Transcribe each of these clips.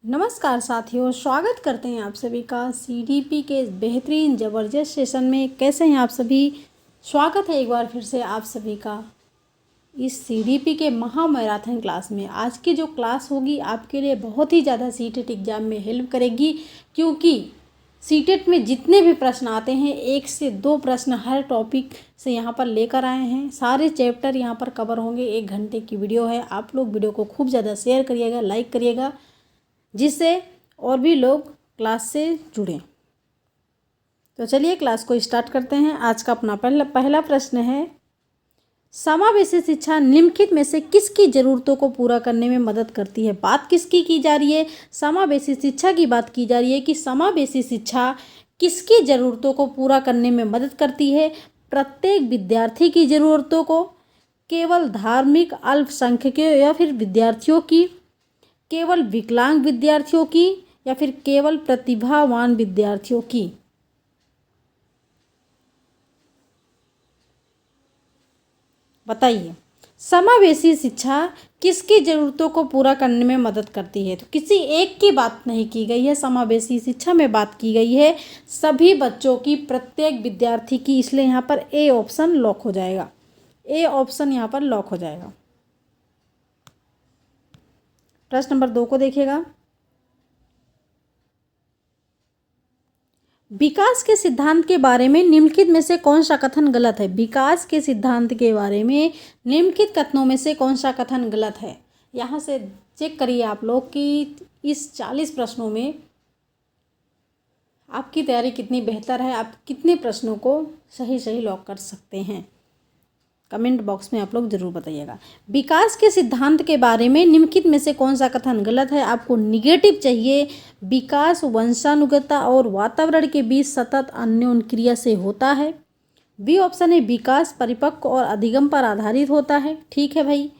नमस्कार साथियों, स्वागत करते हैं आप सभी का सीडीपी के इस बेहतरीन ज़बरदस्त सेशन में। कैसे हैं आप सभी? स्वागत है एक बार फिर से आप सभी का इस सीडीपी के महा मैराथन क्लास में। आज की जो क्लास होगी आपके लिए बहुत ही ज़्यादा सीटेट एग्ज़ाम में हेल्प करेगी, क्योंकि सीटेट में जितने भी प्रश्न आते हैं 1 से 2 प्रश्न हर टॉपिक से यहाँ पर लेकर आए हैं। सारे चैप्टर यहाँ पर कवर होंगे। 1 घंटे की वीडियो है। आप लोग वीडियो को खूब ज़्यादा शेयर करिएगा, लाइक करिएगा, जिससे और भी लोग क्लास से जुड़ें। तो चलिए क्लास को स्टार्ट करते हैं। आज का अपना पहला प्रश्न है, समावेशी शिक्षा निम्नलिखित में से किसकी ज़रूरतों को पूरा करने में मदद करती है? बात किसकी की जा रही है? समावेशी शिक्षा की बात की जा रही है कि समावेशी शिक्षा किसकी ज़रूरतों को पूरा करने में मदद करती है? प्रत्येक विद्यार्थी की ज़रूरतों को, केवल धार्मिक अल्पसंख्यकों या फिर विद्यार्थियों की, केवल विकलांग विद्यार्थियों की, या फिर केवल प्रतिभावान विद्यार्थियों की? बताइए, समावेशी शिक्षा किसकी ज़रूरतों को पूरा करने में मदद करती है? तो किसी एक की बात नहीं की गई है, समावेशी शिक्षा में बात की गई है सभी बच्चों की, प्रत्येक विद्यार्थी की। इसलिए यहाँ पर ए ऑप्शन लॉक हो जाएगा। ए ऑप्शन यहाँ पर लॉक हो जाएगा। प्रश्न नंबर 2 को देखिएगा। विकास के सिद्धांत के बारे में निम्नलिखित में से कौन सा कथन गलत है? विकास के सिद्धांत के बारे में निम्नलिखित कथनों में से कौन सा कथन गलत है? यहाँ से चेक करिए आप लोग कि इस 40 प्रश्नों में आपकी तैयारी कितनी बेहतर है, आप कितने प्रश्नों को सही लॉक कर सकते हैं। कमेंट बॉक्स में आप लोग जरूर बताइएगा। विकास के सिद्धांत के बारे में निम्नलिखित में से कौन सा कथन गलत है? आपको निगेटिव चाहिए। विकास वंशानुगतता और वातावरण के बीच सतत अन्योन्य क्रिया से होता है। बी ऑप्शन है, विकास परिपक्व और अधिगम पर आधारित होता है। ठीक है भाई।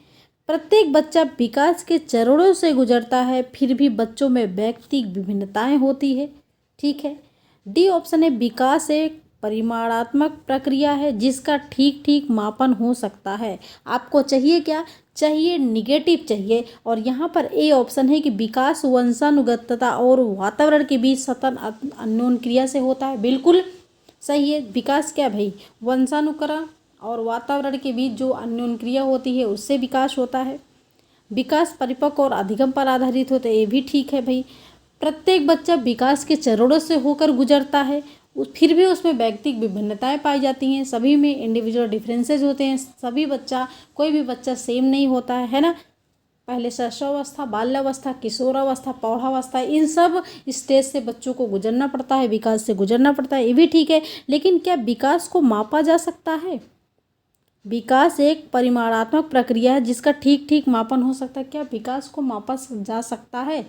प्रत्येक बच्चा विकास के चरणों से गुजरता है, फिर भी बच्चों में व्यक्तिगत विभिन्नताएं होती है। ठीक है। डी ऑप्शन है, विकास एक परिमाणात्मक प्रक्रिया है जिसका ठीक मापन हो सकता है। आपको चाहिए क्या? चाहिए निगेटिव चाहिए। और यहाँ पर ए ऑप्शन है कि विकास वंशानुगतता और वातावरण के बीच सतत अन्योन्य क्रिया से होता है। बिल्कुल सही है। विकास क्या भाई? वंशानुक्रम और वातावरण के बीच जो अन्योन्य क्रिया होती है उससे विकास होता है। विकास परिपक्व और अधिगम पर आधारित होता है, ये भी ठीक है भाई। प्रत्येक बच्चा विकास के चरणों से होकर गुजरता है, फिर भी उसमें व्यक्तिगत विभिन्नताएं पाई जाती हैं, सभी में इंडिविजुअल डिफरेंसेस होते हैं। सभी बच्चा, कोई भी बच्चा सेम नहीं होता है ना। पहले शैशवावस्था, बाल्यावस्था, किशोरावस्था, प्रौढ़ावस्था, इन सब स्टेज से बच्चों को गुजरना पड़ता है, विकास से गुजरना पड़ता है, ये भी ठीक है। लेकिन क्या विकास को मापा जा सकता है? विकास एक परिमाणात्मक प्रक्रिया है जिसका ठीक मापन हो सकता है। क्या विकास को मापा जा सकता है?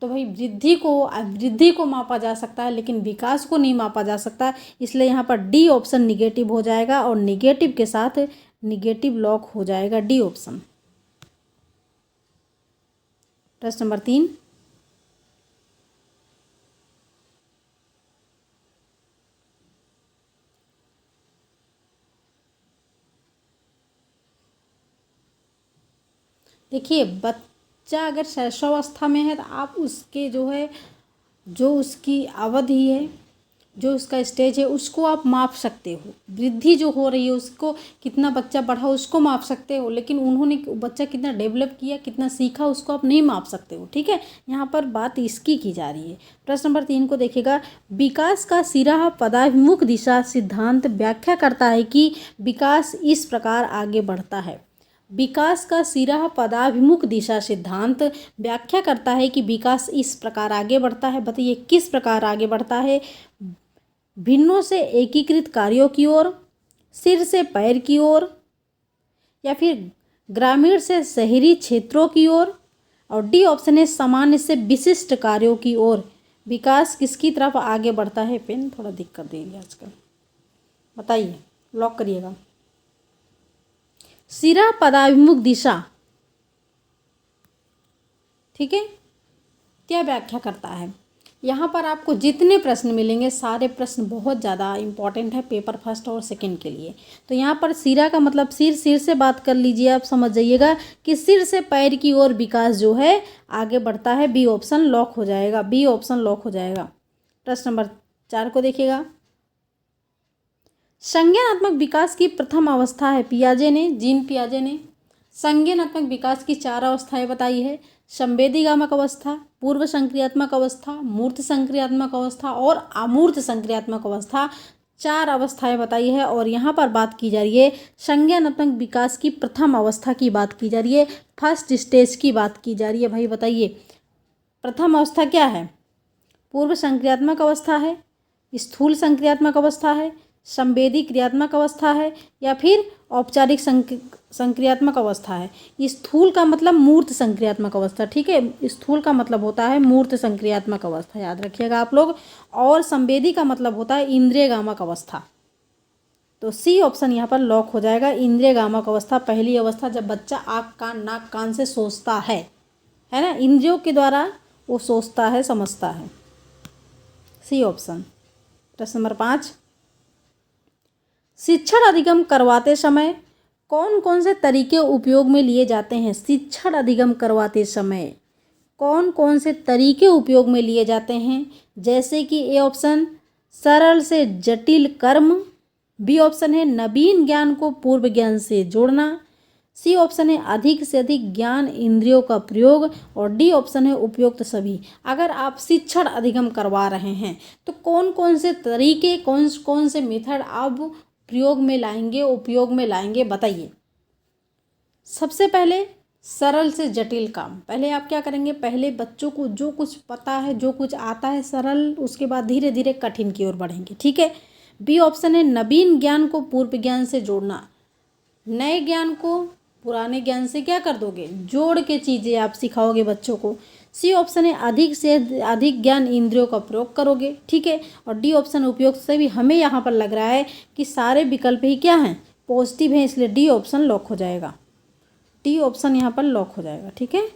तो भाई वृद्धि को मापा जा सकता है, लेकिन विकास को नहीं मापा जा सकता। इसलिए यहाँ पर डी ऑप्शन निगेटिव हो जाएगा, और निगेटिव के साथ निगेटिव लॉक हो जाएगा डी ऑप्शन। प्रश्न नंबर 3, देखिए, बच्चा अगर शैशवावस्था में है तो आप उसके जो उसकी अवधि है, जो उसका स्टेज है, उसको आप माप सकते हो। वृद्धि जो हो रही है उसको, कितना बच्चा बढ़ा उसको माप सकते हो, लेकिन उन्होंने बच्चा कितना डेवलप किया, कितना सीखा, उसको आप नहीं माप सकते हो। ठीक है। यहाँ पर बात इसकी की जा रही है। प्रश्न नंबर 3 को देखिएगा। विकास का सिरा पदाभिमुख दिशा सिद्धांत व्याख्या करता है कि विकास इस प्रकार आगे बढ़ता है। विकास का सिरा पदाभिमुख दिशा सिद्धांत व्याख्या करता है कि विकास इस प्रकार आगे बढ़ता है। बताइए किस प्रकार आगे बढ़ता है? भिन्नों से एकीकृत कार्यों की ओर, सिर से पैर की ओर, या फिर ग्रामीण से शहरी क्षेत्रों की ओर, और डी ऑप्शन है, सामान्य से विशिष्ट कार्यों की ओर विकास किसकी तरफ आगे बढ़ता है? पेन थोड़ा दिक्कत दे रही है आजकल। बताइए, लॉक करिएगा। सिरा पदाभिमुख दिशा, ठीक है, क्या व्याख्या करता है? यहाँ पर आपको जितने प्रश्न मिलेंगे सारे प्रश्न बहुत ज़्यादा इम्पॉर्टेंट है पेपर फर्स्ट और सेकंड के लिए। तो यहाँ पर सिरा का मतलब सिर, सिर से बात कर लीजिए, आप समझ जाइएगा कि सिर से पैर की ओर विकास जो है आगे बढ़ता है। बी ऑप्शन लॉक हो जाएगा, बी ऑप्शन लॉक हो जाएगा। प्रश्न नंबर 4 को देखिएगा। संज्ञानात्मक विकास की प्रथम अवस्था है पियाजे ने, जीन पियाजे ने संज्ञानात्मक विकास की 4 अवस्थाएं बताई है। संवेदीगामक अवस्था, पूर्व संक्रियात्मक अवस्था, मूर्त संक्रियात्मक अवस्था और अमूर्त संक्रियात्मक अवस्था, 4 अवस्थाएं बताई है। और यहाँ पर बात की जा रही है संज्ञानात्मक विकास की प्रथम अवस्था की बात की जा रही है, फर्स्ट स्टेज की बात की जा रही है। भाई बताइए प्रथम अवस्था क्या है? पूर्व संक्रियात्मक अवस्था है, स्थूल संक्रियात्मक अवस्था है, संवेदी क्रियात्मक अवस्था है या फिर औपचारिक संक्रियात्मक अवस्था है। स्थूल का मतलब मूर्त संक्रियात्मक अवस्था, ठीक है, स्थूल का मतलब होता है मूर्त संक्रियात्मक अवस्था, याद रखिएगा आप लोग। और संवेदी का मतलब होता है इंद्रियगामक अवस्था। तो सी ऑप्शन यहाँ पर लॉक हो जाएगा। इंद्रियगामक अवस्था पहली अवस्था, जब बच्चा आँख कान नाक कान से सोचता है ना, इंद्रियों के द्वारा वो सोचता है समझता है। सी ऑप्शन। प्रश्न नंबर 5, शिक्षण अधिगम करवाते समय कौन कौन से तरीके उपयोग में लिए जाते हैं? शिक्षण अधिगम करवाते समय कौन कौन से तरीके उपयोग में लिए जाते हैं? जैसे कि ए ऑप्शन सरल से जटिल कर्म, बी ऑप्शन है नवीन ज्ञान को पूर्व ज्ञान से जोड़ना, सी ऑप्शन है अधिक से अधिक ज्ञान इंद्रियों का प्रयोग और डी ऑप्शन है उपयुक्त सभी। अगर आप शिक्षण अधिगम करवा रहे हैं तो कौन कौन से तरीके, कौन कौन से मेथड आप प्रयोग में लाएंगे, उपयोग में लाएंगे, बताइए। सबसे पहले सरल से जटिल काम। पहले आप क्या करेंगे? पहले बच्चों को जो कुछ पता है, जो कुछ आता है सरल, उसके बाद धीरे धीरे कठिन की ओर बढ़ेंगे, ठीक है। बी ऑप्शन है नवीन ज्ञान को पूर्व ज्ञान से जोड़ना। नए ज्ञान को पुराने ज्ञान से क्या कर दोगे? जोड़ के चीज़ें आप सिखाओगे बच्चों को। सी ऑप्शन है अधिक से अधिक ज्ञान इंद्रियों का प्रयोग करोगे, ठीक है। और डी ऑप्शन उपयोग से भी हमें यहाँ पर लग रहा है कि सारे विकल्प ही क्या हैं? पॉजिटिव हैं, इसलिए डी ऑप्शन लॉक हो जाएगा। डी ऑप्शन यहाँ पर लॉक हो जाएगा, ठीक है।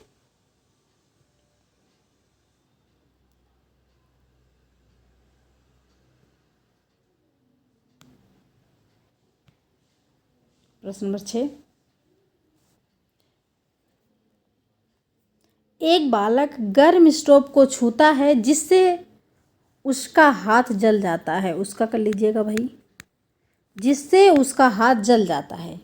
प्रश्न नंबर 6, एक बालक गर्म स्टोव को छूता है जिससे उसका हाथ जल जाता है। उसका कर लीजिएगा भाई, जिससे उसका हाथ जल जाता है,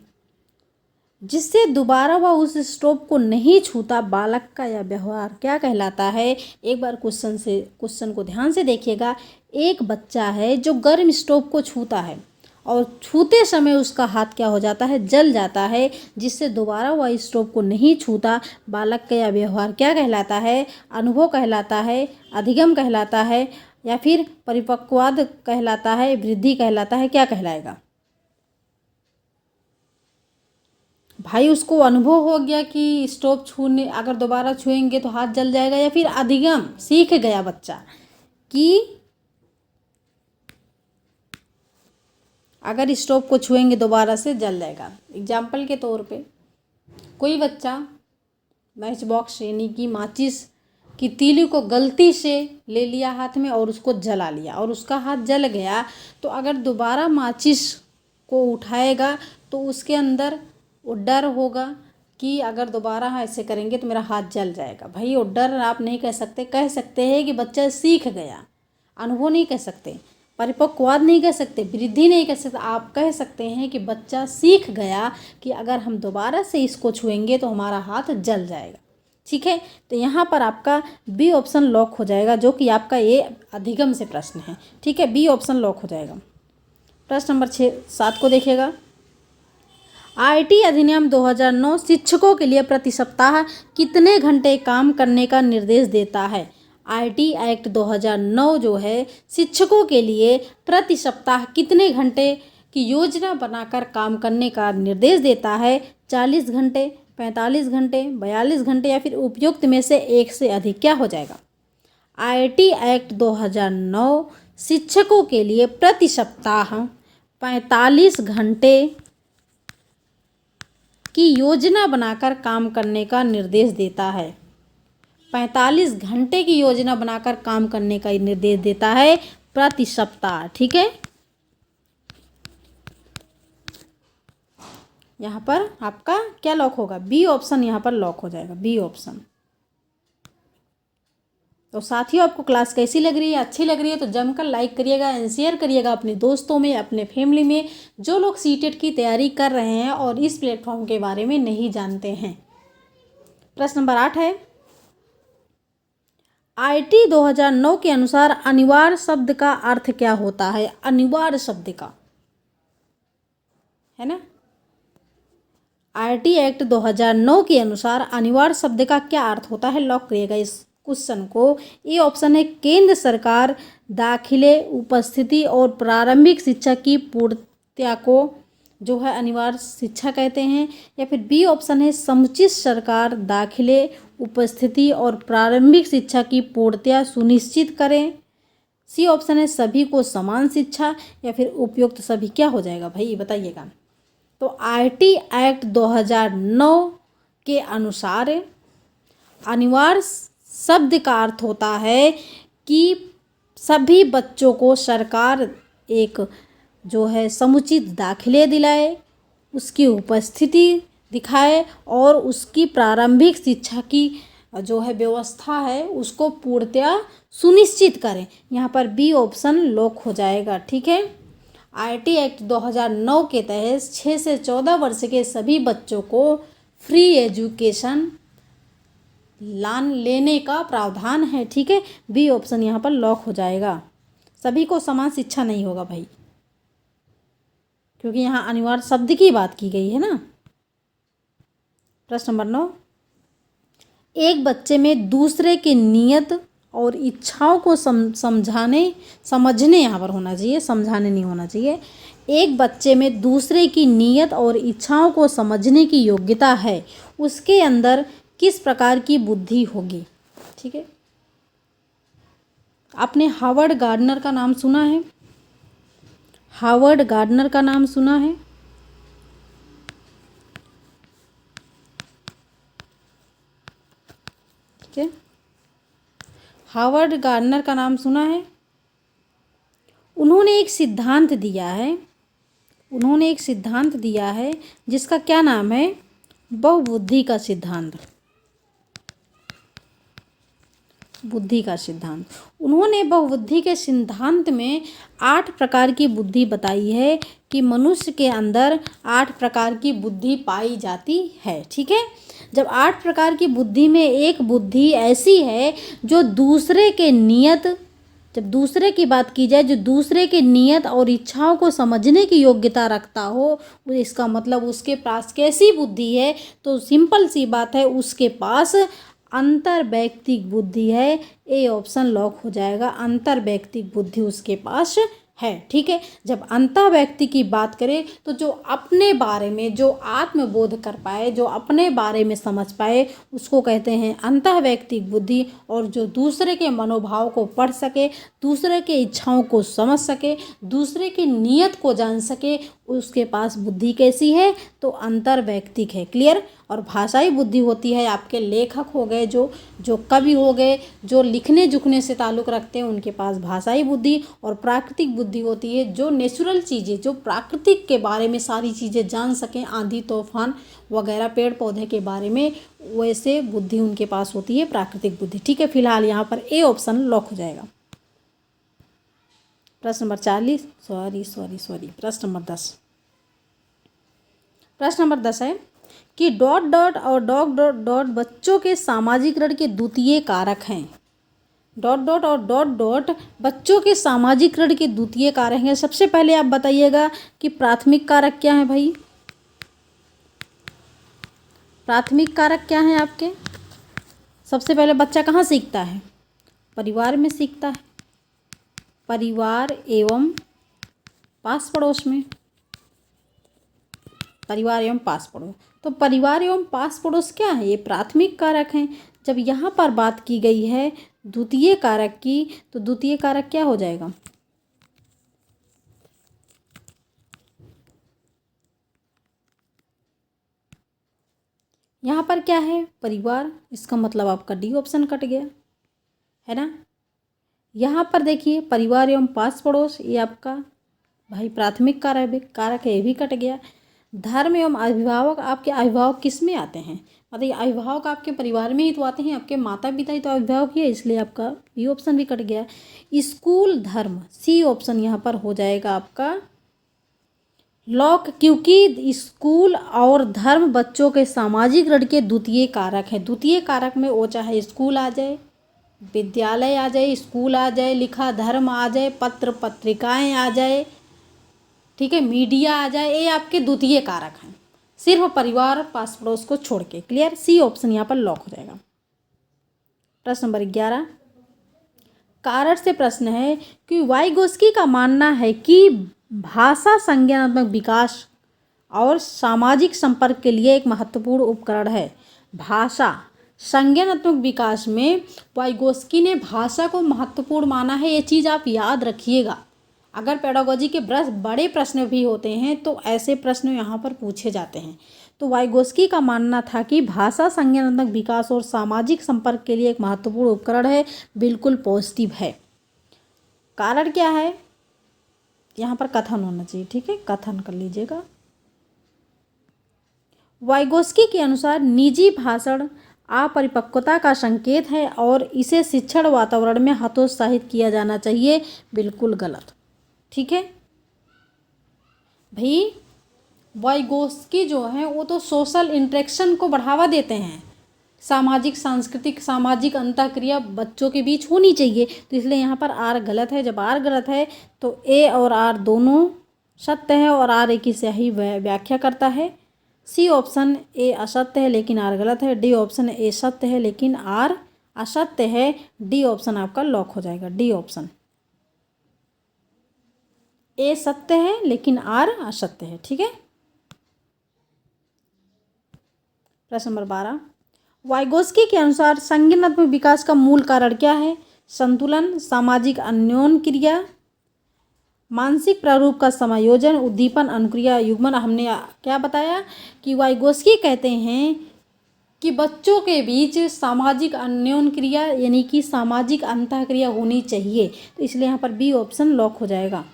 जिससे दोबारा वह उस स्टोव को नहीं छूता, बालक का यह व्यवहार क्या कहलाता है? एक बार क्वेश्चन को ध्यान से देखिएगा। एक बच्चा है जो गर्म स्टोव को छूता है और छूते समय उसका हाथ क्या हो जाता है? जल जाता है, जिससे दोबारा वह स्टोव को नहीं छूता। बालक का यह व्यवहार क्या कहलाता है? अनुभव कहलाता है, अधिगम कहलाता है या फिर परिपक्ववाद कहलाता है, वृद्धि कहलाता है, क्या कहलाएगा? भाई उसको अनुभव हो गया कि स्टोव छूने, अगर दोबारा छुएंगे तो हाथ जल जाएगा, या फिर अधिगम सीख गया बच्चा कि अगर स्टोव को छुएंगे दोबारा से जल जाएगा। एग्जाम्पल के तौर पे कोई बच्चा मैच बॉक्स यानी कि माचिस की तीली को गलती से ले लिया हाथ में और उसको जला लिया और उसका हाथ जल गया, तो अगर दोबारा माचिस को उठाएगा तो उसके अंदर वो डर होगा कि अगर दोबारा ऐसे करेंगे तो मेरा हाथ जल जाएगा। भाई वो डर आप नहीं कह सकते, कह सकते हैं कि बच्चा सीख गया। अनुभव नहीं कह सकते, परिपक्ववाद नहीं कह सकते, वृद्धि नहीं कह सकते। आप कह सकते हैं कि बच्चा सीख गया कि अगर हम दोबारा से इसको छुएंगे तो हमारा हाथ जल जाएगा, ठीक है। तो यहाँ पर आपका बी ऑप्शन लॉक हो जाएगा, जो कि आपका ये अधिगम से प्रश्न है, ठीक है। बी ऑप्शन लॉक हो जाएगा। प्रश्न नंबर 7 को देखिएगा। आईटी अधिनियम 2009 शिक्षकों के लिए प्रति सप्ताह कितने घंटे काम करने का निर्देश देता है? आईटी एक्ट 2009 जो है शिक्षकों के लिए प्रति सप्ताह कितने घंटे की योजना बनाकर काम करने का निर्देश देता है? 40 घंटे, 45 घंटे, 42 घंटे या फिर उपयुक्त में से एक से अधिक, क्या हो जाएगा? आईटी एक्ट 2009 शिक्षकों के लिए प्रति सप्ताह 45 घंटे की योजना बनाकर काम करने का निर्देश देता है। 45 घंटे की योजना बनाकर काम करने का निर्देश देता है प्रति सप्ताह। ठीक है, यहाँ पर आपका क्या लॉक होगा? बी ऑप्शन यहाँ पर लॉक हो जाएगा, बी ऑप्शन। तो साथियों, आपको क्लास कैसी लग रही है? अच्छी लग रही है तो जमकर लाइक करिएगा एंड शेयर करिएगा अपने दोस्तों में, अपने फैमिली में, जो लोग सीटेट की तैयारी कर रहे हैं और इस प्लेटफॉर्म के बारे में नहीं जानते हैं। प्रश्न नंबर 8 है, आईटी 2009 के अनुसार अनिवार्य शब्द का अर्थ क्या होता है? अनिवार्य शब्द का, है ना, आईटी एक्ट 2009 के अनुसार अनिवार्य शब्द का क्या अर्थ होता है? लॉक करिएगा इस क्वेश्चन को। ये ऑप्शन है केंद्र सरकार दाखिले, उपस्थिति और प्रारंभिक शिक्षा की पूर्तता को जो है अनिवार्य शिक्षा कहते हैं, या फिर बी ऑप्शन है समुचित सरकार दाखिले, उपस्थिति और प्रारंभिक शिक्षा की पूर्तता सुनिश्चित करें, सी ऑप्शन है सभी को समान शिक्षा, या फिर उपयुक्त सभी। क्या हो जाएगा भाई, बताइएगा। तो आईटी एक्ट 2009 के अनुसार अनिवार्य शब्द का अर्थ होता है कि सभी बच्चों को सरकार एक जो है समुचित दाखिले दिलाए, उसकी उपस्थिति दिखाए और उसकी प्रारंभिक शिक्षा की जो है व्यवस्था है उसको पूर्णतया सुनिश्चित करें। यहाँ पर बी ऑप्शन लॉक हो जाएगा। ठीक है, आईटी एक्ट 2009 के तहत 6 से 14 वर्ष के सभी बच्चों को फ्री एजुकेशन लेने का प्रावधान है। ठीक है, बी ऑप्शन यहाँ पर लॉक हो जाएगा। सभी को समान शिक्षा नहीं होगा भाई, क्योंकि यहाँ अनिवार्य शब्द की बात की गई है ना। प्रश्न नंबर 9, एक बच्चे में दूसरे की नियत और इच्छाओं को समझने यहाँ पर होना चाहिए, समझाने नहीं होना चाहिए। एक बच्चे में दूसरे की नियत और इच्छाओं को समझने की योग्यता है, उसके अंदर किस प्रकार की बुद्धि होगी? ठीक है, आपने हावर्ड गार्डनर का नाम सुना है? हावर्ड गार्डनर का नाम सुना है? ठीक है, हावर्ड गार्डनर का नाम सुना है? उन्होंने एक सिद्धांत दिया है, उन्होंने एक सिद्धांत दिया है जिसका क्या नाम है? बहुबुद्धि का सिद्धांत, बुद्धि का सिद्धांत। उन्होंने बहुबुद्धि के सिद्धांत में 8 प्रकार की बुद्धि बताई है कि मनुष्य के अंदर 8 प्रकार की बुद्धि पाई जाती है। ठीक है, जब 8 प्रकार की बुद्धि में एक बुद्धि ऐसी है जो दूसरे के नियत, जब दूसरे की बात की जाए, जो दूसरे के नियत और इच्छाओं को समझने की योग्यता रखता हो, इसका मतलब उसके पास कैसी बुद्धि है? तो सिंपल सी बात है, उसके पास अंतर्वैयक्तिक बुद्धि है। ए ऑप्शन लॉक हो जाएगा, अंतर्वैयक्तिक बुद्धि उसके पास है। ठीक है, जब अंतर्वैयक्तिक की बात करें तो जो अपने बारे में जो आत्मबोध कर पाए, जो अपने बारे में समझ पाए, उसको कहते हैं अंतर्वैयक्तिक बुद्धि। और जो दूसरे के मनोभाव को पढ़ सके, दूसरे के इच्छाओं को समझ सके, दूसरे की नीयत को जान सके, उसके पास बुद्धि कैसी है? तो अंतर्वैयक्तिक है। क्लियर? और भाषाई बुद्धि होती है आपके लेखक हो गए, जो कवि हो गए, जो लिखने जुखने से ताल्लुक़ रखते हैं, उनके पास भाषाई बुद्धि। और प्राकृतिक बुद्धि होती है जो नेचुरल चीज़ें, जो प्राकृतिक के बारे में सारी चीज़ें जान सकें, आंधी तूफान वगैरह पेड़ पौधे के बारे में, वैसे बुद्धि उनके पास होती है, प्राकृतिक बुद्धि। ठीक है, फिलहाल यहाँ पर ए ऑप्शन लॉक हो जाएगा। प्रश्न नंबर 40 प्रश्न नंबर 10। प्रश्न नंबर 10 है कि डॉट डॉट और डॉट डॉट डॉट बच्चों के सामाजिकरण के द्वितीय कारक हैं। डॉट डॉट और डॉट डॉट बच्चों के सामाजिकरण के द्वितीय कारक हैं। सबसे पहले आप बताइएगा कि प्राथमिक कारक क्या है भाई? प्राथमिक कारक क्या है आपके? सबसे पहले बच्चा कहाँ सीखता है? परिवार में सीखता है, परिवार एवं पास पड़ोस में, परिवार एवं पास पड़ोस। तो परिवार एवं पास पड़ोस क्या है? ये प्राथमिक कारक हैं। जब यहाँ पर बात की गई है द्वितीय कारक की, तो द्वितीय कारक क्या हो जाएगा? यहाँ पर क्या है, परिवार, इसका मतलब आपका डी ऑप्शन कट गया, है ना। यहाँ पर देखिए परिवार एवं पास पड़ोस, ये आपका भाई प्राथमिक कारक है, ये भी कट गया। धर्म एवं अभिभावक, आपके अभिभावक किस में आते हैं, मतलब अभिभावक आपके परिवार में ही तो आते हैं, आपके माता पिता ही तो अभिभावक ही है, इसलिए आपका बी ऑप्शन भी कट गया। स्कूल धर्म, सी ऑप्शन यहाँ पर हो जाएगा आपका लॉक, क्योंकि स्कूल और धर्म बच्चों के सामाजिक ऋण के द्वितीय कारक है। द्वितीय कारक में वो चाहे स्कूल आ जाए, विद्यालय आ जाए, स्कूल आ जाए, लिखा धर्म आ जाए, पत्र पत्रिकाएं आ जाए, ठीक है, मीडिया आ जाए, ये आपके द्वितीय कारक हैं, सिर्फ परिवार पास पड़ोस को छोड़ के। क्लियर, सी ऑप्शन यहाँ पर लॉक हो जाएगा। प्रश्न नंबर 11, कारक से प्रश्न है कि वाइगोस्की का मानना है कि भाषा संज्ञानात्मक विकास और सामाजिक संपर्क के लिए एक महत्वपूर्ण उपकरण है। भाषा संज्ञानात्मक विकास में वाइगोस्की ने भाषा को महत्वपूर्ण माना है, ये चीज़ आप याद रखिएगा। अगर पेडागोजी के बड़े प्रश्न भी होते हैं तो ऐसे प्रश्न यहाँ पर पूछे जाते हैं। तो वाइगोस्की का मानना था कि भाषा संज्ञानात्मक विकास और सामाजिक संपर्क के लिए एक महत्वपूर्ण उपकरण है, बिल्कुल पॉजिटिव है। कारण क्या है, यहाँ पर कथन होना चाहिए, ठीक है, कथन कर लीजिएगा। वाइगोस्की के अनुसार निजी भाषण अपरिपक्वता का संकेत है और इसे शिक्षण वातावरण में हतोत्साहित किया जाना चाहिए, बिल्कुल गलत, ठीक है भाई। वाइगोस्की जो है वो तो सोशल इंटरेक्शन को बढ़ावा देते हैं, सामाजिक सांस्कृतिक सामाजिक अंतःक्रिया बच्चों के बीच होनी चाहिए, तो इसलिए यहाँ पर आर गलत है। जब आर गलत है तो ए और आर दोनों सत्य है और आर एक ही सही व्याख्या करता है। सी ऑप्शन ए असत्य है लेकिन आर गलत है। डी ऑप्शन ए सत्य है लेकिन आर असत्य है। डी ऑप्शन आपका लॉक हो जाएगा। डी ऑप्शन ए सत्य है लेकिन आर असत्य है, ठीक है। प्रश्न नंबर 12, वाइगोस्की के अनुसार संज्ञानात्मक विकास का मूल कारण क्या है? संतुलन, सामाजिक अन्योन्य क्रिया, मानसिक प्रारूप का समायोजन, उद्दीपन, अनुक्रिया, युग्मन। हमने क्या बताया कि वाइगोस्की कहते हैं कि बच्चों के बीच सामाजिक अन्योन्य क्रिया यानी कि सामाजिक अंतःक्रिया होनी चाहिए, तो इसलिए यहाँ पर बी ऑप्शन लॉक हो जाएगा।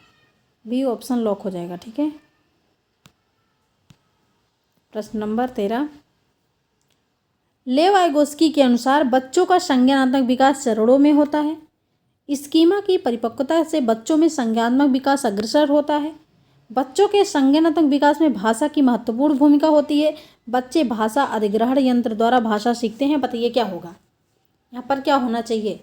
बी ऑप्शन लॉक हो जाएगा, ठीक है। प्रश्न नंबर 13, लेव वाइगोस्की के अनुसार बच्चों का संज्ञानात्मक विकास चरणों में होता है। स्कीमा की परिपक्वता से बच्चों में संज्ञानात्मक विकास अग्रसर होता है। बच्चों के संज्ञानात्मक विकास में भाषा की महत्वपूर्ण भूमिका होती है। बच्चे भाषा अधिग्रहण यंत्र द्वारा भाषा सीखते हैं। बताइए क्या होगा यहाँ पर, क्या होना चाहिए?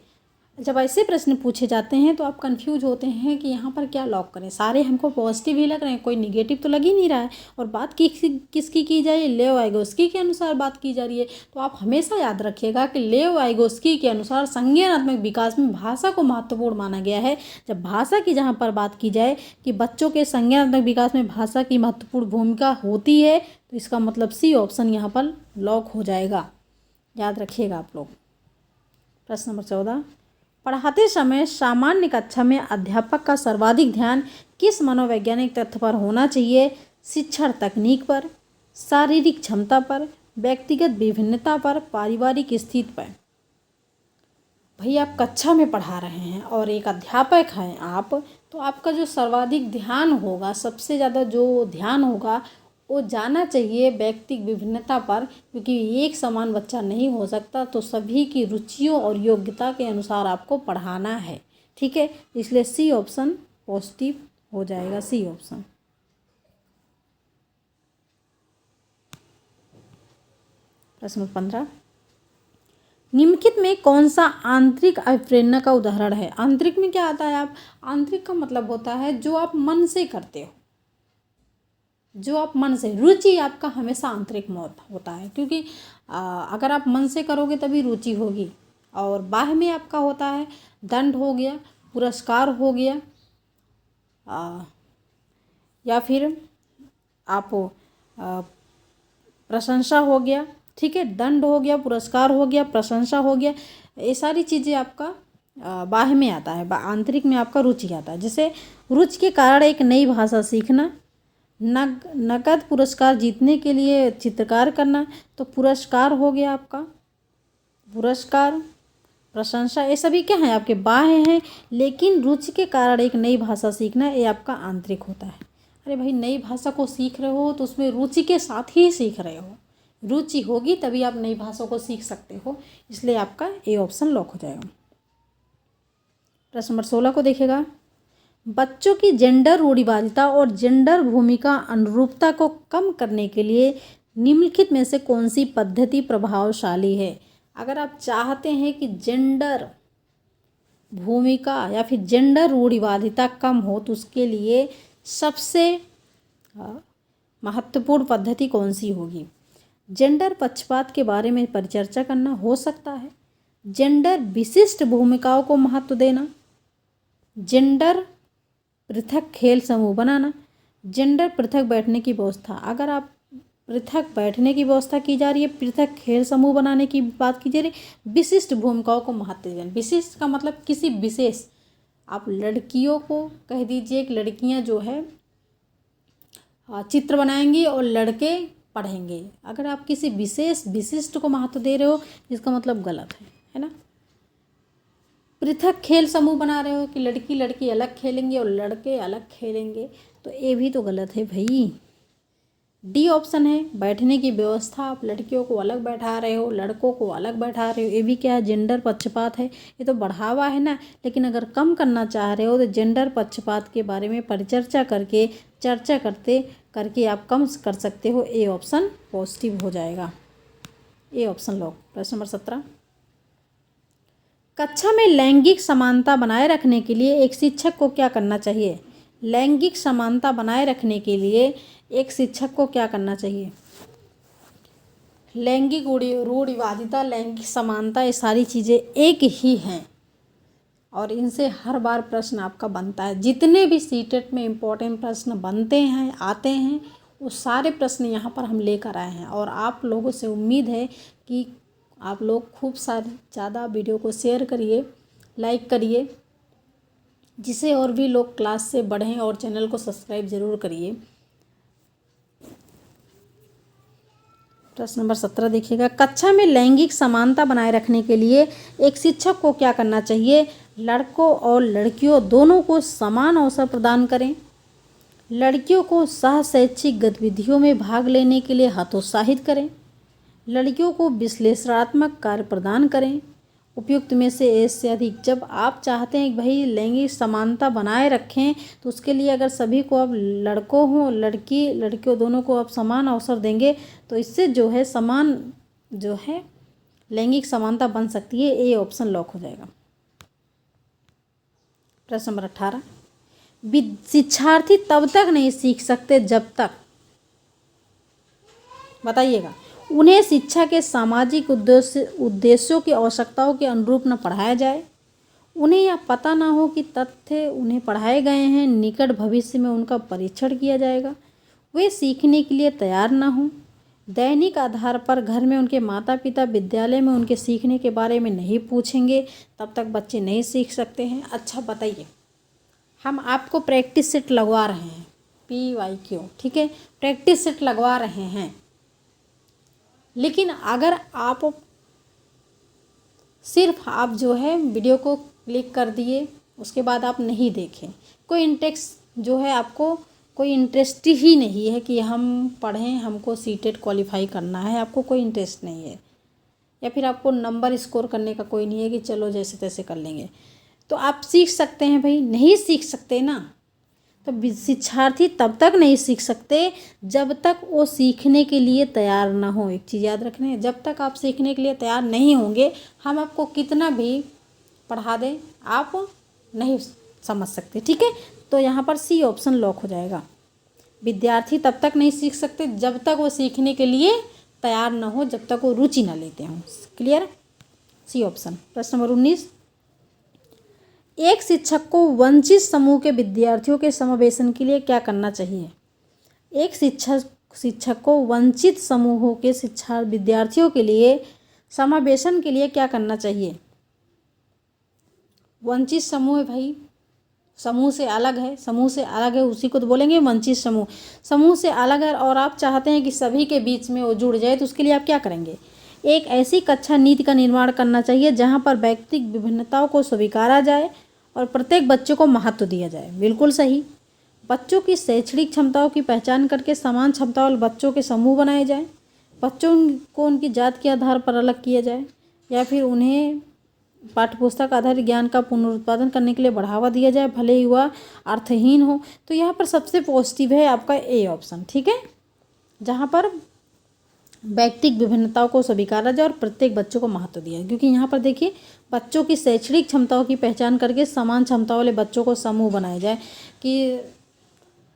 जब ऐसे प्रश्न पूछे जाते हैं तो आप कंफ्यूज होते हैं कि यहाँ पर क्या लॉक करें। सारे हमको पॉजिटिव ही लग रहे हैं, कोई निगेटिव तो लग ही नहीं रहा है। और बात किसकी की जाए? लेव वाइगोस्की के अनुसार बात की जा रही है। तो आप हमेशा याद रखिएगा कि लेव वाइगोस्की के अनुसार संज्ञानात्मक विकास में भाषा को महत्वपूर्ण माना गया है। जब भाषा की जहाँ पर बात की जाए कि बच्चों के संज्ञानात्मक विकास में भाषा की महत्वपूर्ण भूमिका होती है, तो इसका मतलब सी ऑप्शन यहाँ पर लॉक हो जाएगा। याद रखिएगा आप लोग। प्रश्न नंबर 14, पढ़ाते समय सामान्य कक्षा में अध्यापक का सर्वाधिक ध्यान किस मनोवैज्ञानिक तथ्य पर होना चाहिए? शिक्षण तकनीक पर, शारीरिक क्षमता पर, व्यक्तिगत विभिन्नता पर, पारिवारिक स्थिति पर। भाई आप कक्षा में पढ़ा रहे हैं और एक अध्यापक हैं आप, तो आपका जो सर्वाधिक ध्यान होगा, सबसे ज़्यादा जो ध्यान होगा वो जाना चाहिए व्यक्तिगत विभिन्नता पर, क्योंकि एक समान बच्चा नहीं हो सकता। तो सभी की रुचियों और योग्यता के अनुसार आपको पढ़ाना है, ठीक है। इसलिए सी ऑप्शन पॉजिटिव हो जाएगा। C option. प्रश्न 15, निम्नलिखित में कौन सा आंतरिक अभिप्रेरणा का उदाहरण है? आंतरिक में क्या आता है? आप आंतरिक का मतलब होता है जो आप मन से करते हो, जो आप मन से, रुचि आपका हमेशा आंतरिक में होता है, क्योंकि अगर आप मन से करोगे तभी रुचि होगी। और बाह्य में आपका होता है दंड हो गया, पुरस्कार हो गया, या फिर आप प्रशंसा हो गया, ठीक है। दंड हो गया, पुरस्कार हो गया, प्रशंसा हो गया, ये सारी चीज़ें आपका बाह्य में आता है। आंतरिक में आपका रुचि आता है। जैसे रुचि के कारण एक नई भाषा सीखना, नकद पुरस्कार जीतने के लिए चित्रकार करना, तो पुरस्कार हो गया आपका, पुरस्कार, प्रशंसा, ये सभी क्या हैं आपके बाह्य हैं। लेकिन रुचि के कारण एक नई भाषा सीखना ये आपका आंतरिक होता है। अरे भाई, नई भाषा को सीख रहे हो तो उसमें रुचि के साथ ही सीख रहे हो, रुचि होगी तभी आप नई भाषा को सीख सकते हो, इसलिए आपका ए ऑप्शन लॉक हो जाएगा। प्रश्न नंबर 16 को देखिएगा। बच्चों की जेंडर रूढ़िवादिता और जेंडर भूमिका अनुरूपता को कम करने के लिए निम्नलिखित में से कौन सी पद्धति प्रभावशाली है। अगर आप चाहते हैं कि जेंडर भूमिका या फिर जेंडर रूढ़िवादिता कम हो तो उसके लिए सबसे महत्वपूर्ण पद्धति कौन सी होगी। जेंडर पक्षपात के बारे में परिचर्चा करना हो सकता है, जेंडर विशिष्ट भूमिकाओं को महत्व देना, जेंडर पृथक खेल समूह बनाना, जेंडर पृथक बैठने की व्यवस्था। अगर आप पृथक बैठने की व्यवस्था की जा रही है, पृथक खेल समूह बनाने की बात की जा रही है, विशिष्ट भूमिकाओं को महत्व देना। विशिष्ट का मतलब किसी विशेष, आप लड़कियों को कह दीजिए कि लड़कियां जो है चित्र बनाएंगी और लड़के पढ़ेंगे। अगर आप किसी विशेष विशिष्ट को महत्व दे रहे हो, इसका मतलब गलत है ना। पृथक खेल समूह बना रहे हो कि लड़की लड़की अलग खेलेंगे और लड़के अलग खेलेंगे, तो ये भी तो गलत है भाई। डी ऑप्शन है, बैठने की व्यवस्था, आप लड़कियों को अलग बैठा रहे हो, लड़कों को अलग बैठा रहे हो, ये भी क्या है, जेंडर पक्षपात है। ये तो बढ़ावा है ना। लेकिन अगर कम करना चाह रहे हो तो जेंडर पक्षपात के बारे में परिचर्चा करके, चर्चा करके आप कम कर सकते हो। ए ऑप्शन पॉजिटिव हो जाएगा, ए ऑप्शन लॉक। प्रश्न नंबर 17। कक्षा में लैंगिक समानता बनाए रखने के लिए एक शिक्षक को क्या करना चाहिए। लैंगिक समानता बनाए रखने के लिए एक शिक्षक को क्या करना चाहिए। लैंगिक रूढ़िवादिता, लैंगिक समानता, ये सारी चीज़ें एक ही हैं और इनसे हर बार प्रश्न आपका बनता है। जितने भी सीटेट में इम्पोर्टेंट प्रश्न बनते हैं, आते हैं, वो सारे प्रश्न यहाँ पर हम लेकर आए हैं। और आप लोगों से उम्मीद है कि आप लोग खूब सारे ज़्यादा वीडियो को शेयर करिए, लाइक करिए, जिससे और भी लोग क्लास से बढ़ें, और चैनल को सब्सक्राइब ज़रूर करिए। प्रश्न नंबर 17 देखिएगा। कक्षा में लैंगिक समानता बनाए रखने के लिए एक शिक्षक को क्या करना चाहिए। लड़कों और लड़कियों दोनों को समान अवसर प्रदान करें, लड़कियों को सह शैक्षिक गतिविधियों में भाग लेने के लिए हतोत्साहित करें, लड़कियों को विश्लेषणात्मक कार्य प्रदान करें। उपयुक्त में से एक से अधिक। जब आप चाहते हैं कि भाई लैंगिक समानता बनाए रखें तो उसके लिए अगर सभी को आप लड़कों हों लड़कियों दोनों को आप समान अवसर देंगे तो इससे जो है समान जो है लैंगिक समानता बन सकती है। ए ऑप्शन लॉक हो जाएगा। प्रश्न नंबर 18। शिक्षार्थी तब तक नहीं सीख सकते जब तक, बताइएगा, उन्हें शिक्षा के सामाजिक उद्देश्यों की आवश्यकताओं के अनुरूप न पढ़ाया जाए, उन्हें यह पता ना हो कि तथ्य उन्हें पढ़ाए गए हैं निकट भविष्य में उनका परीक्षण किया जाएगा, वे सीखने के लिए तैयार ना हों, दैनिक आधार पर घर में उनके माता पिता विद्यालय में उनके सीखने के बारे में नहीं पूछेंगे, तब तक बच्चे नहीं सीख सकते हैं। अच्छा बताइए, हम आपको प्रैक्टिस सेट लगवा रहे हैं, PYQ, ठीक है, प्रैक्टिस सेट लगवा रहे हैं। लेकिन अगर आप सिर्फ आप जो है वीडियो को क्लिक कर दिए, उसके बाद आप नहीं देखें, कोई इंटरेस्ट जो है आपको कोई इंटरेस्ट ही नहीं है कि हम पढ़ें, हमको सीटेट क्वालिफाई करना है, आपको कोई इंटरेस्ट नहीं है, या फिर आपको नंबर स्कोर करने का कोई नहीं है कि चलो जैसे तैसे कर लेंगे, तो आप सीख सकते हैं भाई, नहीं सीख सकते ना। तो शिक्षार्थी तब तक नहीं सीख सकते जब तक वो सीखने के लिए तैयार ना हो। एक चीज़ याद रखना है, जब तक आप सीखने के लिए तैयार नहीं होंगे, हम आपको कितना भी पढ़ा दें आप नहीं समझ सकते, ठीक है। तो यहाँ पर सी ऑप्शन लॉक हो जाएगा। विद्यार्थी तब तक नहीं सीख सकते जब तक वो सीखने के लिए तैयार ना हो, जब तक वो रुचि ना लेते हों। Clear, C option. प्रश्न नंबर 19। एक शिक्षक को वंचित समूह के विद्यार्थियों के समावेशन के लिए क्या करना चाहिए। एक शिक्षक को वंचित समूहों के विद्यार्थियों के लिए समावेशन के लिए क्या करना चाहिए। वंचित समूह है भाई, समूह से अलग है, समूह से अलग है, उसी को तो बोलेंगे वंचित समूह। समूह से अलग है और आप चाहते हैं कि सभी के बीच में वो जुड़ जाए, तो उसके लिए आप क्या करेंगे? एक ऐसी कक्षा नीति का निर्माण करना चाहिए जहाँ पर व्यक्तिगत विभिन्नताओं को स्वीकारा जाए और प्रत्येक बच्चे को महत्व दिया जाए। बिल्कुल सही। बच्चों की शैक्षणिक क्षमताओं की पहचान करके समान क्षमता वाले बच्चों के समूह बनाए जाए। बच्चों को उनकी जात के आधार पर अलग किया जाए, या फिर उन्हें पाठ्यपुस्तक आधारित ज्ञान का पुनरुत्पादन करने के लिए बढ़ावा दिया जाए, भले ही वह अर्थहीन हो। तो यहाँ पर सबसे पॉजिटिव है आपका ए ऑप्शन, ठीक है, जहाँ पर व्यक्तिगत विभिन्नताओं को स्वीकारा जाए और प्रत्येक बच्चों को महत्व दिया, क्योंकि यहाँ पर देखिए बच्चों की शैक्षणिक क्षमताओं की पहचान करके समान क्षमता वाले बच्चों को समूह बनाया जाए, कि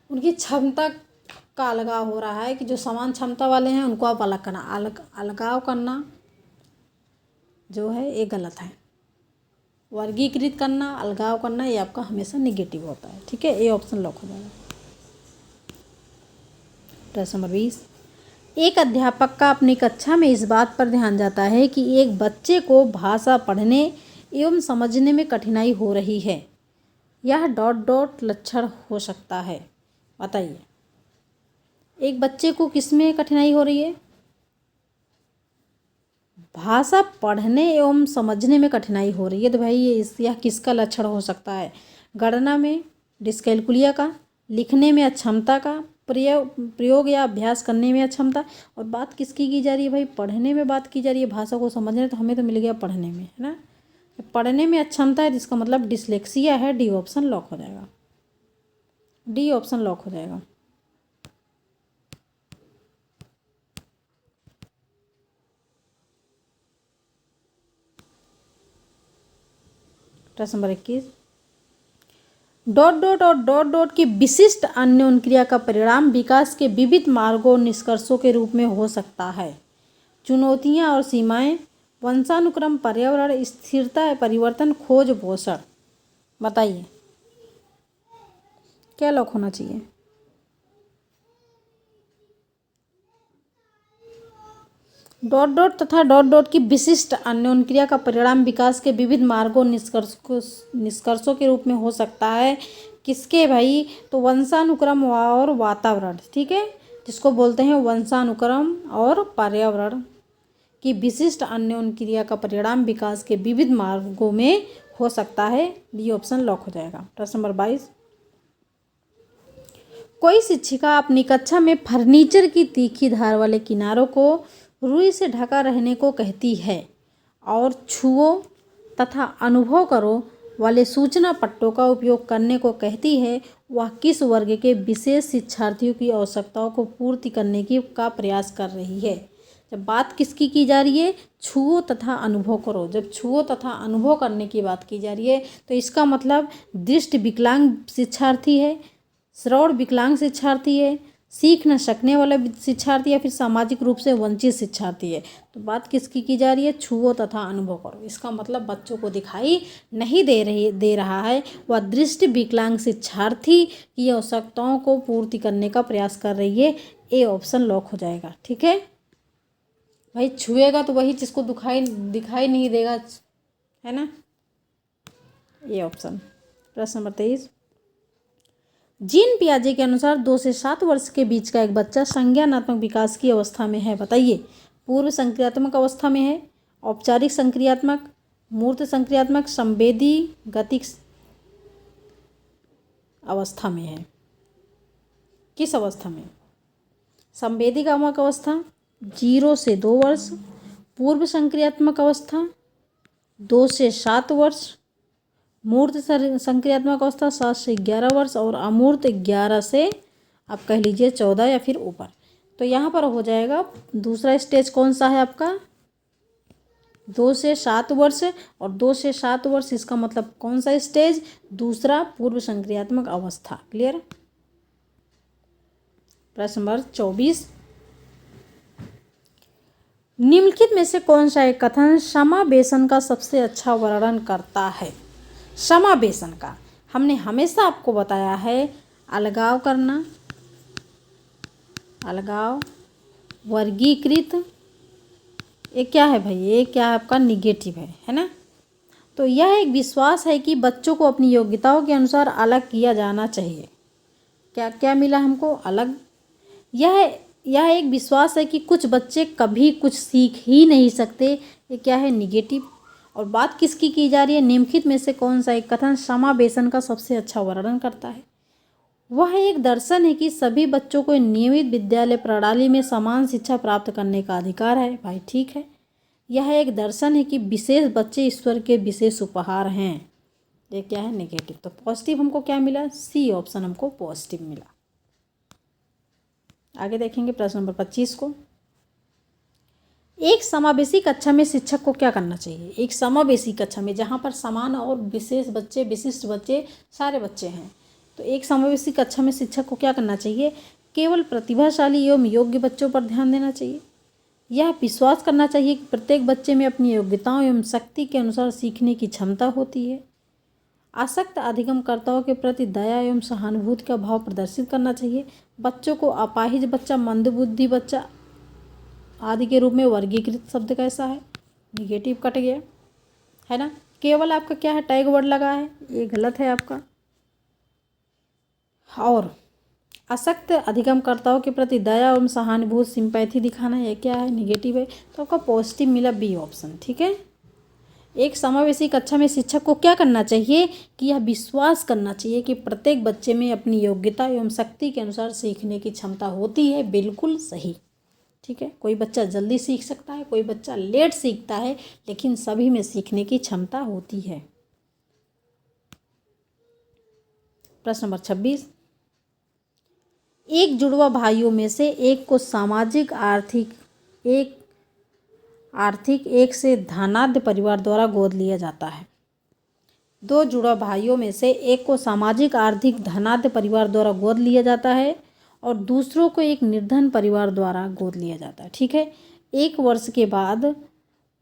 उनकी क्षमता का अलगाव हो रहा है, कि जो समान क्षमता वाले हैं उनको आप अलग करना, अलगाव करना जो है ये गलत है। वर्गीकृत करना, अलगाव करना, ये आपका हमेशा निगेटिव होता है, ठीक है। ए ऑप्शन लॉक हो जाएगा। प्रश्न नंबर 20, एक अध्यापक का अपनी कक्षा में इस बात पर ध्यान जाता है कि एक बच्चे को भाषा पढ़ने एवं समझने में कठिनाई हो रही है। यह ... लक्षण हो सकता है। बताइए, एक बच्चे को किस में कठिनाई हो रही है? भाषा पढ़ने एवं समझने में कठिनाई हो रही है। तो भाई यह किसका लक्षण हो सकता है? गणना में डिस्कैल्कुलिया का, लिखने में अक्षमता का, प्रयोग या अभ्यास करने में अक्षमता। और बात किसकी की जा रही है भाई? पढ़ने में बात की जा रही है, भाषा को समझने। तो हमें तो मिल गया पढ़ने में, है ना। पढ़ने में अक्षमता है, जिसका मतलब डिसलेक्सिया है। डी ऑप्शन लॉक हो जाएगा। डी ऑप्शन लॉक हो जाएगा। प्रश्न नंबर 21, ... और ... की विशिष्ट अन्योन क्रिया का परिणाम विकास के विविध मार्गों और निष्कर्षों के रूप में हो सकता है। चुनौतियां और सीमाएं, वंशानुक्रम, पर्यावरण, स्थिरता, परिवर्तन, खोज, पोषण। बताइए क्या लॉक होना चाहिए? ... तथा ... की विशिष्ट अन्योन क्रिया का परिणाम विकास के विविध मार्गों निष्कर्षों के रूप में हो सकता है। किसके भाई? तो वंशानुक्रम और वातावरण, ठीक है, जिसको बोलते हैं वंशानुक्रम और पर्यावरण की विशिष्ट अन्योन क्रिया का परिणाम विकास के विविध मार्गों में हो सकता है। डी ऑप्शन लॉक हो जाएगा। प्रश्न नंबर 22, कोई शिक्षिका अपनी कक्षा में फर्नीचर की तीखी धार वाले किनारों को रुई से ढका रहने को कहती है और छुओ तथा अनुभव करो वाले सूचना पट्टों का उपयोग करने को कहती है। वह किस वर्ग के विशेष शिक्षार्थियों की आवश्यकताओं को पूर्ति करने की का प्रयास कर रही है? जब बात किसकी की जा रही है? छुओ तथा अनुभव करो। जब छुओ तथा अनुभव करने की बात की जा रही है, तो इसका मतलब दृष्टि विकलांग शिक्षार्थी है, श्रवण विकलांग शिक्षार्थी है, सीख न सकने वाला शिक्षार्थी, या फिर सामाजिक रूप से वंचित शिक्षार्थी है। तो बात किसकी की जा रही है? छुओ तथा अनुभव करो। इसका मतलब बच्चों को दिखाई नहीं दे रहा है, वह दृष्टि विकलांग शिक्षार्थी की आवश्यकताओं को पूर्ति करने का प्रयास कर रही है। ए ऑप्शन लॉक हो जाएगा, ठीक है भाई। छुएगा तो वही जिसको दिखाई नहीं देगा, है ना। ये ऑप्शन। प्रश्न नंबर 23, जीन पियाजे के अनुसार 2 से 7 वर्ष के बीच का एक बच्चा संज्ञानात्मक विकास की अवस्था में है। बताइए, पूर्व संक्रियात्मक अवस्था में है, औपचारिक संक्रियात्मक, मूर्त संक्रियात्मक, संवेदी गतिक अवस्था में है। किस अवस्था में? संवेदीगामक अवस्था 0 से 2 वर्ष, पूर्व संक्रियात्मक अवस्था 2 से 7 वर्ष, मूर्त संक्रियात्मक अवस्था 7 से 11 वर्ष, और अमूर्त 11 से आप कह लीजिए 14 या फिर ऊपर। तो यहाँ पर हो जाएगा दूसरा स्टेज कौन सा है आपका? 2 से 7 वर्ष, और 2 से 7 वर्ष इसका मतलब कौन सा स्टेज? दूसरा पूर्व संक्रियात्मक अवस्था। क्लियर? प्रश्न नंबर 24, निम्नलिखित में से कौन सा एक कथन समावेशन का सबसे अच्छा वर्णन करता है? समावेशन का हमने हमेशा आपको बताया है अलगाव करना, अलगाव, वर्गीकृत, ये क्या है भाई? ये क्या है आपका? निगेटिव है ना। तो यह एक विश्वास है कि बच्चों को अपनी योग्यताओं के अनुसार अलग किया जाना चाहिए। क्या क्या मिला हमको? अलग। यह एक विश्वास है कि कुछ बच्चे कभी कुछ सीख ही नहीं सकते। ये क्या है? निगेटिव। और बात किसकी की जा रही है? निम्नलिखित में से कौन सा एक कथन समावेशन का सबसे अच्छा वर्णन करता है? वह एक दर्शन है कि सभी बच्चों को नियमित विद्यालय प्रणाली में समान शिक्षा प्राप्त करने का अधिकार है। भाई ठीक है। यह एक दर्शन है कि विशेष बच्चे ईश्वर के विशेष उपहार हैं। ये क्या है? नेगेटिव। तो पॉजिटिव हमको क्या मिला? सी ऑप्शन हमको पॉजिटिव मिला। आगे देखेंगे प्रश्न नंबर 25 को। एक समावेशी कक्षा में शिक्षक को क्या करना चाहिए? एक समावेशी कक्षा में जहाँ पर समान और विशेष बच्चे, विशिष्ट बच्चे, सारे बच्चे हैं, तो एक समावेशी कक्षा में शिक्षक को क्या करना चाहिए? केवल प्रतिभाशाली एवं योग्य बच्चों पर ध्यान देना चाहिए। यह विश्वास करना चाहिए कि प्रत्येक बच्चे में अपनी योग्यताओं एवं शक्ति के अनुसार सीखने की क्षमता होती है। आसक्त अधिगमकर्ताओं के प्रति दया एवं सहानुभूति का भाव प्रदर्शित करना चाहिए। बच्चों को अपाहिज बच्चा, मंदबुद्धि बच्चा आदि के रूप में वर्गीकृत शब्द कैसा है? निगेटिव कट गया है ना। केवल आपका क्या है? टैग वर्ड लगा है, ये गलत है आपका। और आसक्त अधिगमकर्ताओं के प्रति दया एवं सहानुभूति, सिंपैथी दिखाना, ये क्या है? निगेटिव है। तो आपका पॉजिटिव मिला बी ऑप्शन। ठीक है। एक समावेशी कक्षा में शिक्षक को क्या करना चाहिए कि यह विश्वास करना चाहिए कि प्रत्येक बच्चे में अपनी योग्यता एवं शक्ति के अनुसार सीखने की क्षमता होती है। बिल्कुल सही। ठीक है। कोई बच्चा जल्दी सीख सकता है, कोई बच्चा लेट सीखता है, लेकिन सभी में सीखने की क्षमता होती है। प्रश्न नंबर 26। एक जुड़वा भाइयों में से एक को सामाजिक आर्थिक एक से धनाढ्य परिवार द्वारा गोद लिया जाता है। दो जुड़वा भाइयों में से एक को सामाजिक आर्थिक धनाढ्य परिवार द्वारा गोद लिया जाता है और दूसरों को एक निर्धन परिवार द्वारा गोद लिया जाता है। ठीक है। 1 वर्ष के बाद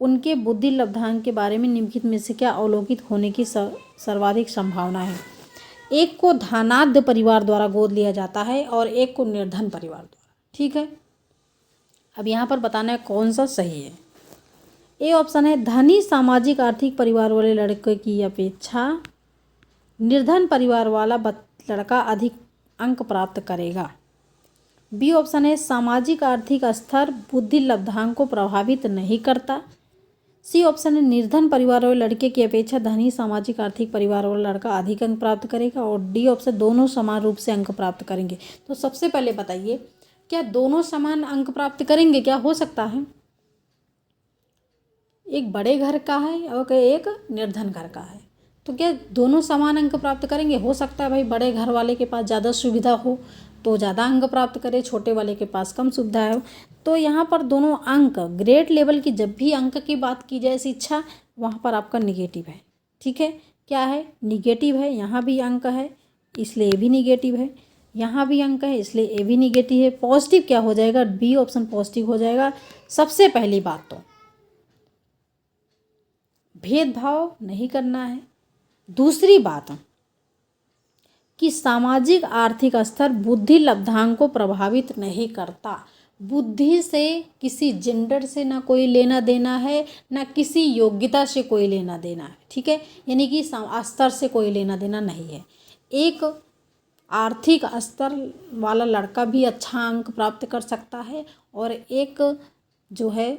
उनके बुद्धि लब्धांक के बारे में निम्नलिखित में से क्या अवलोकित होने की सर्वाधिक संभावना है? एक को धनाढ्य परिवार द्वारा गोद लिया जाता है और एक को निर्धन परिवार द्वारा। ठीक है। अब यहाँ पर बताना है कौन सा सही है। ए ऑप्शन है धनी सामाजिक आर्थिक परिवार वाले लड़के की अपेक्षा निर्धन परिवार वाला लड़का अधिक अंक प्राप्त करेगा। बी ऑप्शन है सामाजिक आर्थिक स्तर बुद्धि लब्धांक को प्रभावित नहीं करता। सी ऑप्शन है निर्धन परिवार वाले लड़के की अपेक्षा धनी सामाजिक आर्थिक परिवार वाला लड़का अधिक अंक प्राप्त करेगा। और डी ऑप्शन दोनों समान रूप से अंक प्राप्त करेंगे। तो सबसे पहले बताइए, क्या दोनों समान अंक प्राप्त करेंगे? क्या हो सकता है? एक बड़े घर का है और एक निर्धन घर का है, तो क्या दोनों समान अंक प्राप्त करेंगे? हो सकता है भाई बड़े घर वाले के पास ज़्यादा सुविधा हो तो ज़्यादा अंक प्राप्त करे, छोटे वाले के पास कम सुविधा हो। तो यहाँ पर दोनों अंक ग्रेड लेवल की, जब भी अंक की बात की जाए शिक्षा, वहाँ पर आपका निगेटिव है। ठीक है। क्या है? निगेटिव है। यहाँ भी अंक है इसलिए ए भी निगेटिव है, यहाँ भी अंक है इसलिए ए भी निगेटिव है। पॉजिटिव क्या हो जाएगा? बी ऑप्शन पॉजिटिव हो जाएगा। सबसे पहली बात तो भेदभाव नहीं करना है। दूसरी बात कि सामाजिक आर्थिक स्तर बुद्धि लब्धांक को प्रभावित नहीं करता। बुद्धि से, किसी जेंडर से ना कोई लेना देना है, ना किसी योग्यता से कोई लेना देना है। ठीक है। यानी कि स्तर से कोई लेना देना नहीं है। एक आर्थिक स्तर वाला लड़का भी अच्छा अंक प्राप्त कर सकता है और एक जो है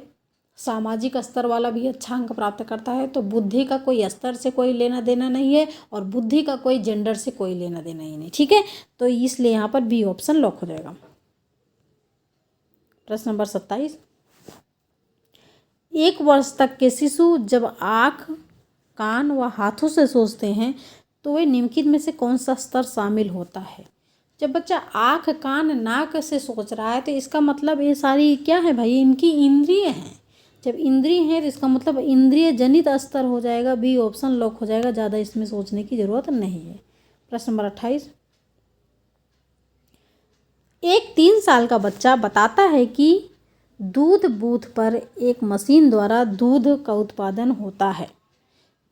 सामाजिक स्तर वाला भी अच्छा अंक प्राप्त करता है। तो बुद्धि का कोई स्तर से कोई लेना देना नहीं है और बुद्धि का कोई जेंडर से कोई लेना देना ही नहीं। ठीक है। तो इसलिए यहाँ पर बी ऑप्शन लॉक हो जाएगा। प्रश्न नंबर 27। 1 वर्ष तक के शिशु जब आँख, कान व हाथों से सोचते हैं तो वे निम्नलिखित में से कौन सा स्तर शामिल होता है? जब बच्चा आँख, कान, नाक से सोच रहा है तो इसका मतलब ये सारी क्या है भाई? इनकी इंद्रिय हैं। जब इंद्रिय है तो इसका मतलब इंद्रिय जनित स्तर हो जाएगा। बी ऑप्शन लॉक हो जाएगा। ज़्यादा इसमें सोचने की ज़रूरत नहीं है। प्रश्न नंबर 28। एक 3 साल का बच्चा बताता है कि दूध बूथ पर एक मशीन द्वारा दूध का उत्पादन होता है।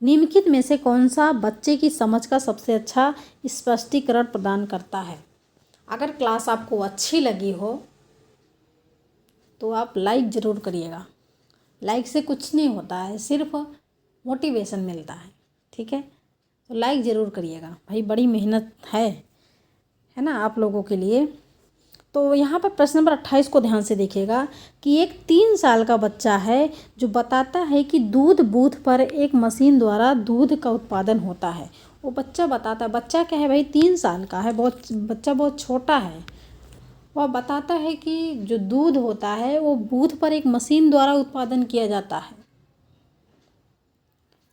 निम्नलिखित में से कौन सा बच्चे की समझ का सबसे अच्छा स्पष्टीकरण प्रदान करता है? अगर क्लास आपको अच्छी लगी हो तो आप लाइक ज़रूर करिएगा। लाइक से कुछ नहीं होता है, सिर्फ मोटिवेशन मिलता है। ठीक है, तो लाइक ज़रूर करिएगा भाई, बड़ी मेहनत है ना आप लोगों के लिए। तो यहाँ पर प्रश्न नंबर 28 को ध्यान से देखिएगा कि एक 3 साल का बच्चा है जो बताता है कि दूध बूथ पर एक मशीन द्वारा दूध का उत्पादन होता है। वो बच्चा बताता है, बच्चा क्या है भाई, 3 साल का है, बच्चा बहुत छोटा है। वह बताता है कि जो दूध होता है वो बूथ पर एक मशीन द्वारा उत्पादन किया जाता है।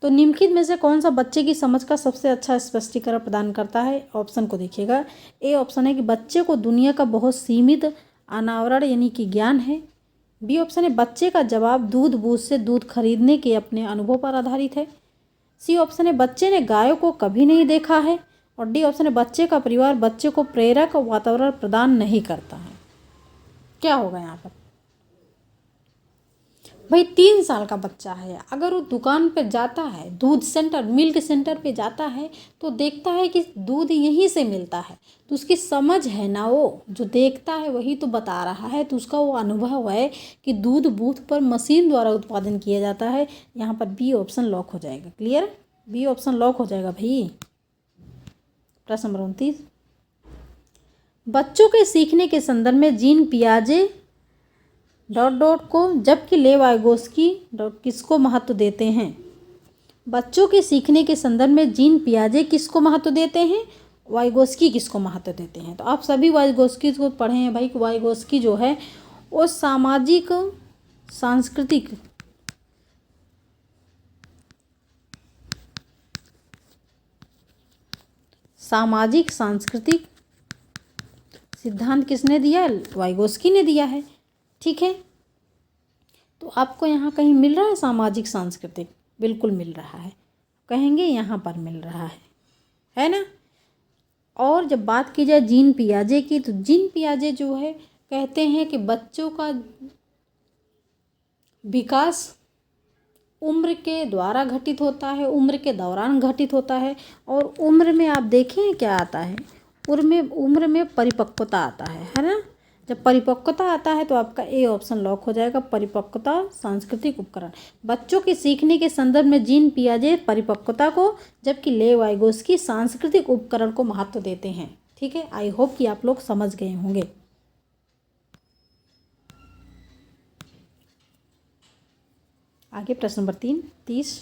तो निम्नलिखित में से कौन सा बच्चे की समझ का सबसे अच्छा स्पष्टीकरण प्रदान करता है? ऑप्शन को देखिएगा। ए ऑप्शन है कि बच्चे को दुनिया का बहुत सीमित अनावरण यानी कि ज्ञान है। बी ऑप्शन है बच्चे का जवाब दूध बूथ से दूध खरीदने के अपने अनुभव पर आधारित है। सी ऑप्शन है बच्चे ने गायों को कभी नहीं देखा है। और डी ऑप्शन है बच्चे का परिवार बच्चे को प्रेरक वातावरण प्रदान नहीं करता है। क्या होगा यहाँ पर भाई? 3 साल का बच्चा है, अगर वो दुकान पे जाता है, दूध सेंटर मिल्क सेंटर पे जाता है तो देखता है कि दूध यहीं से मिलता है, तो उसकी समझ है ना, वो जो देखता है वही तो बता रहा है, तो उसका वो अनुभव है कि दूध बूथ पर मशीन द्वारा उत्पादन किया जाता है। यहाँ पर बी ऑप्शन लॉक हो जाएगा। क्लियर? बी ऑप्शन लॉक हो जाएगा भाई। प्रश्न नंबर 29, बच्चों के सीखने के संदर्भ में जीन पियाजे को जबकि लेव वाइगोस्की किसको महत्व देते हैं? बच्चों के सीखने के संदर्भ में जीन पियाजे किसको महत्व देते हैं, वाइगोस्की किसको महत्व देते हैं? तो आप सभी वाइगोस्की को पढ़े हैं भाई। वाइगोस्की जो है वो सामाजिक सांस्कृतिक सिद्धांत किसने दिया है? वाइगोस्की ने दिया है। ठीक है, तो आपको यहाँ कहीं मिल रहा है सामाजिक सांस्कृतिक? बिल्कुल मिल रहा है, कहेंगे यहाँ पर मिल रहा है ना। और जब बात की जाए जीन पियाजे की, तो जीन पियाजे जो है कहते हैं कि बच्चों का विकास उम्र के द्वारा घटित होता है, उम्र के दौरान घटित होता है। और उम्र में आप देखें क्या आता है, उम्र में परिपक्वता आता है ना। जब परिपक्वता आता है तो आपका ए ऑप्शन लॉक हो जाएगा, परिपक्वता सांस्कृतिक उपकरण। बच्चों के सीखने के संदर्भ में जीन पियाजे परिपक्वता को जबकि लेव वाइगोस्की सांस्कृतिक उपकरण को महत्व देते हैं। ठीक है, आई होप कि आप लोग समझ गए होंगे। आगे प्रश्न नंबर 30,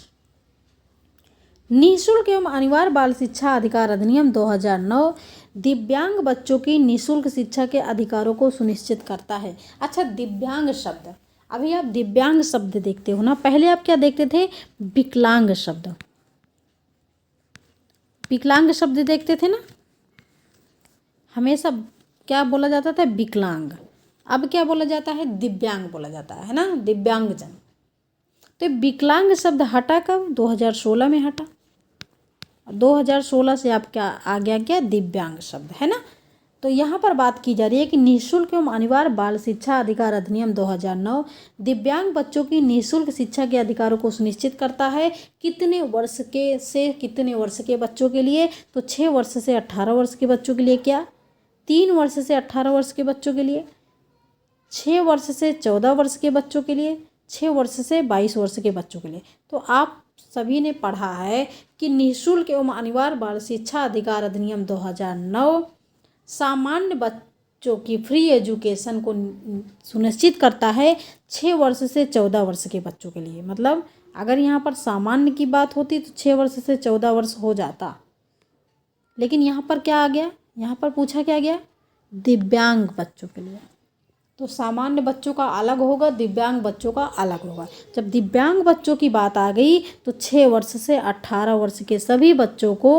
निःशुल्क एवं अनिवार्य बाल शिक्षा अधिकार अधिनियम 2009 दिव्यांग बच्चों की निःशुल्क शिक्षा के अधिकारों को सुनिश्चित करता है। अच्छा, दिव्यांग शब्द, अभी आप दिव्यांग शब्द देखते हो ना, पहले आप क्या देखते थे? विकलांग शब्द, विकलांग शब्द देखते थे ना, हमेशा क्या बोला जाता था? विकलांग। अब क्या बोला जाता है? दिव्यांग बोला जाता है ना, दिव्यांगजन। तो विकलांग शब्द हटा कब? 2016 में हटा। 2016 से आप क्या आ गया? क्या? दिव्यांग शब्द, है ना। तो यहाँ पर बात की जा रही है कि निःशुल्क एवं अनिवार्य बाल शिक्षा अधिकार अधिनियम 2009 दिव्यांग बच्चों की निःशुल्क शिक्षा के अधिकारों को सुनिश्चित करता है। कितने वर्ष के से कितने वर्ष के बच्चों के लिए? तो 6 वर्ष से 18 वर्ष के बच्चों के लिए। क्या? 3 वर्ष से 18 वर्ष के बच्चों के लिए, 6 वर्ष से 14 वर्ष के बच्चों के लिए, 6 वर्ष से 22 वर्ष के बच्चों के लिए। तो आप सभी ने पढ़ा है कि निःशुल्क एवं अनिवार्य बाल शिक्षा अधिकार अधिनियम 2009 सामान्य बच्चों की फ्री एजुकेशन को सुनिश्चित करता है 6 वर्ष से 14 वर्ष के बच्चों के लिए। मतलब अगर यहाँ पर सामान्य की बात होती तो 6 वर्ष से 14 वर्ष हो जाता, लेकिन यहाँ पर क्या आ गया? यहाँ पर पूछा क्या गया? दिव्यांग बच्चों के लिए। तो सामान्य बच्चों का अलग होगा, दिव्यांग बच्चों का अलग होगा। जब दिव्यांग बच्चों की बात आ गई तो 6 वर्ष से 18 वर्ष के सभी बच्चों को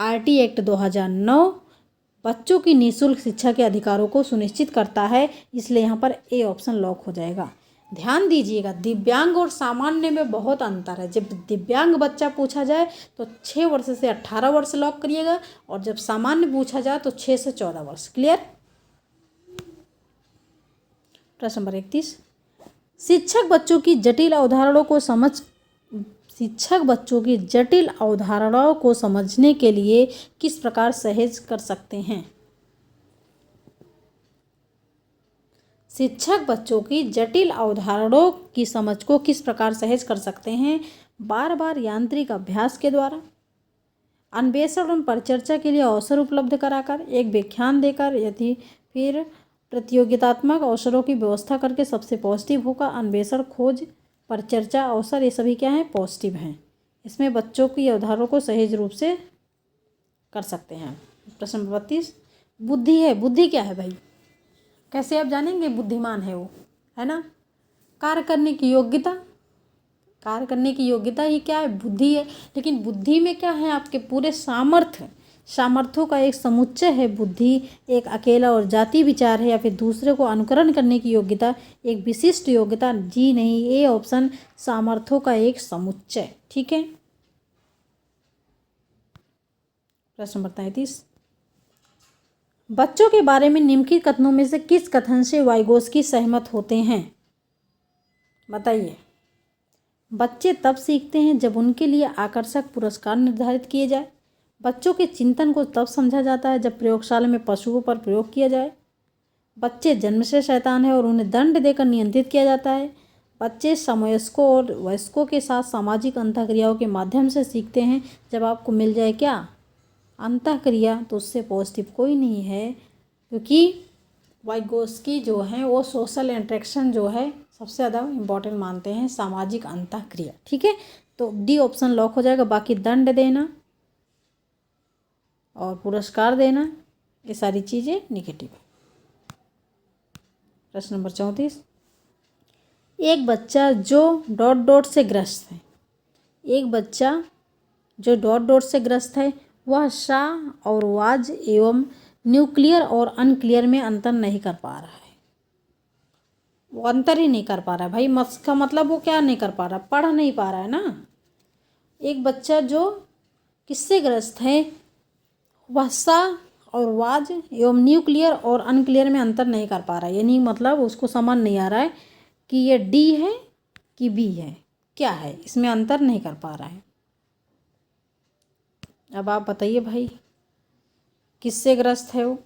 आरटी एक्ट 2009 बच्चों की निःशुल्क शिक्षा के अधिकारों को सुनिश्चित करता है, इसलिए यहाँ पर ए ऑप्शन लॉक हो जाएगा। ध्यान दीजिएगा, दिव्यांग और सामान्य में बहुत अंतर है। जब दिव्यांग बच्चा पूछा जाए तो 6 वर्ष से 18 वर्ष लॉक करिएगा, और जब सामान्य पूछा जाए तो 6 से 14 वर्ष। क्लियर? प्रश्न नंबर 31, शिक्षक बच्चों की जटिल अवधारणाओं को समझने के लिए किस प्रकार सहज कर सकते हैं? शिक्षक बच्चों की जटिल अवधारणाओं की समझ को किस प्रकार सहज कर सकते हैं? बार बार यांत्रिक अभ्यास के द्वारा, अन्वेषण और परिचर्चा के लिए अवसर उपलब्ध कराकर, एक व्याख्यान देकर, यदि फिर प्रतियोगितात्मक अवसरों की व्यवस्था करके। सबसे पॉजिटिव होगा अन्वेषण, खोज, परिचर्चा, अवसर, ये सभी क्या हैं? पॉजिटिव हैं। इसमें बच्चों की अवधारणाओं को सहज रूप से कर सकते हैं। प्रश्न नंबर 32, बुद्धि है। बुद्धि क्या है भाई? कैसे आप जानेंगे बुद्धिमान है वो, है ना? कार्य करने की योग्यता, कार्य करने की योग्यता ही क्या है? बुद्धि है। लेकिन बुद्धि में क्या है? आपके पूरे सामर्थ्यों का एक समुच्चय है बुद्धि। एक अकेला और जाति विचार है या फिर दूसरे को अनुकरण करने की योग्यता, एक विशिष्ट योग्यता? जी नहीं, ये ऑप्शन सामर्थ्यों का एक समुच्चय। ठीक है। प्रश्न नंबर 33, बच्चों के बारे में निम्नलिखित कथनों में से किस कथन से वाइगोस्की सहमत होते हैं? बताइए। बच्चे तब सीखते हैं जब उनके लिए आकर्षक पुरस्कार निर्धारित किए जाए। बच्चों के चिंतन को तब समझा जाता है जब प्रयोगशाला में पशुओं पर प्रयोग किया जाए। बच्चे जन्म से शैतान है और उन्हें दंड देकर नियंत्रित किया जाता है। बच्चे समवयस्कों और वयस्कों के साथ सामाजिक अंतःक्रियाओं के माध्यम से सीखते हैं। जब आपको मिल जाए क्या? अंतःक्रिया, तो उससे पॉजिटिव कोई नहीं है, क्योंकि वाइगोस्की जो है वो सोशल इंटरेक्शन जो है सबसे ज़्यादा इम्पॉर्टेंट मानते हैं, सामाजिक अंतःक्रिया। ठीक है, तो डी ऑप्शन लॉक हो जाएगा। बाकी दंड देना और पुरस्कार देना, ये सारी चीज़ें निगेटिव है। प्रश्न नंबर 34, एक बच्चा जो डॉट डॉट से ग्रस्त है, एक बच्चा जो डॉट डॉट से ग्रस्त है, वह सा और वाज एवं न्यूक्लियर और अनक्लियर में अंतर नहीं कर पा रहा है। वो अंतर ही नहीं कर पा रहा है भाई। का मतलब वो क्या नहीं कर पा रहा? पढ़ नहीं पा रहा है ना। एक बच्चा जो किससे ग्रस्त है, वह सा और वाज एवं न्यूक्लियर और अनक्लियर में अंतर नहीं कर पा रहा है। यानी मतलब उसको समझ नहीं आ रहा है कि ये डी है कि बी है, क्या है, इसमें अंतर नहीं कर पा रहा है। अब आप बताइए भाई, किससे ग्रस्त है वो?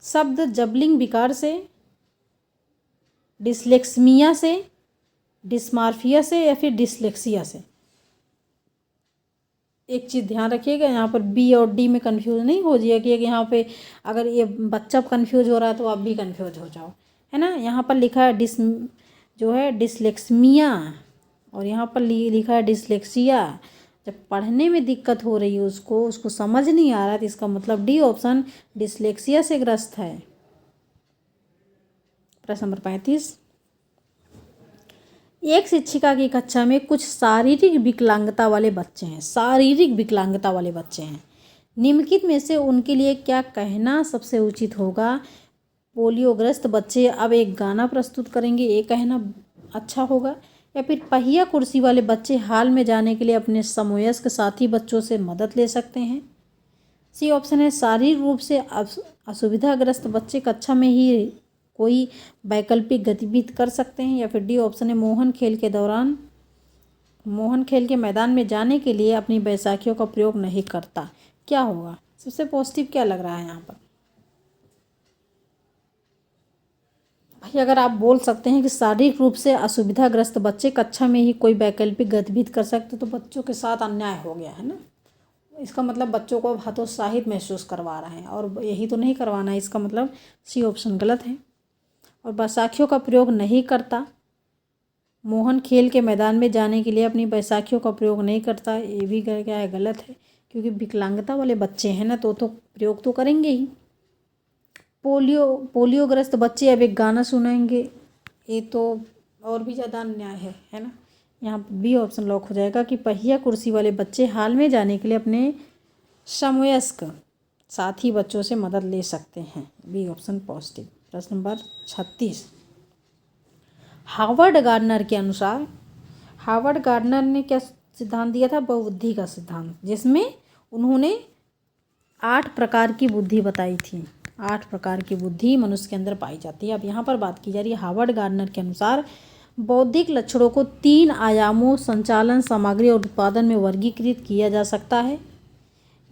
शब्द जबलिंग विकार से, डिसलेक्सिया से, डिस्मार्फिया से या फिर डिसलेक्सिया से? एक चीज़ ध्यान रखिएगा, यहाँ पर बी और डी में कंफ्यूज नहीं हो जाइए कि यहाँ पे अगर ये बच्चा कंफ्यूज हो रहा है तो आप भी कंफ्यूज हो जाओ, है ना। यहाँ पर लिखा है जो है डिसलेक्सिया और यहाँ पर लिखा है डिसलेक्सिया। जब पढ़ने में दिक्कत हो रही है उसको समझ नहीं आ रहा है, तो इसका मतलब डी ऑप्शन डिसलेक्सिया से ग्रस्त है। प्रश्न नंबर 35, एक शिक्षिका की कक्षा में कुछ शारीरिक विकलांगता वाले बच्चे हैं, शारीरिक विकलांगता वाले बच्चे हैं। निम्नलिखित में से उनके लिए क्या कहना सबसे उचित होगा? पोलियोग्रस्त बच्चे अब एक गाना प्रस्तुत करेंगे, ये कहना अच्छा होगा, या फिर पहिया कुर्सी वाले बच्चे हाल में जाने के लिए अपने समवयस्क साथी बच्चों से मदद ले सकते हैं? सी ऑप्शन है शारीरिक रूप से असुविधाग्रस्त बच्चे कक्षा में ही कोई वैकल्पिक गतिविधि कर सकते हैं, या फिर डी ऑप्शन है मोहन खेल के मैदान में जाने के लिए अपनी बैसाखियों का प्रयोग नहीं करता। क्या होगा? सबसे पॉजिटिव क्या लग रहा है यहाँ पर भाई? अगर आप बोल सकते हैं कि शारीरिक रूप से असुविधाग्रस्त बच्चे कक्षा में ही कोई वैकल्पिक गतिविधि कर सकते, तो बच्चों के साथ अन्याय हो गया है ना। इसका मतलब बच्चों को हतोत्साहित महसूस करवा रहे हैं, और यही तो नहीं करवाना है। इसका मतलब सी ऑप्शन गलत है। और बैसाखियों का प्रयोग नहीं करता, मोहन खेल के मैदान में जाने के लिए अपनी बैसाखियों का प्रयोग नहीं करता, ये भी क्या है? गलत है, क्योंकि विकलांगता वाले बच्चे हैं ना, तो प्रयोग तो करेंगे ही। पोलियोग्रस्त बच्चे अब एक गाना सुनाएंगे, ये तो और भी ज़्यादा अन्याय है ना। यहाँ बी ऑप्शन लॉक हो जाएगा कि पहिया कुर्सी वाले बच्चे हाल में जाने के लिए अपने समवयस्क साथी बच्चों से मदद ले सकते हैं। B option positive. प्रश्न नंबर 36, हार्वर्ड गार्डनर के अनुसार, हार्वर्ड गार्डनर ने क्या सिद्धांत दिया था? बहुबुद्धि का सिद्धांत, जिसमें उन्होंने 8 प्रकार की बुद्धि बताई थी। 8 प्रकार की बुद्धि मनुष्य के अंदर पाई जाती है। अब यहाँ पर बात की जा रही है हार्वर्ड गार्डनर के अनुसार बौद्धिक लक्षणों को 3 आयामों संचालन, सामग्री और उत्पादन में वर्गीकृत किया जा सकता है।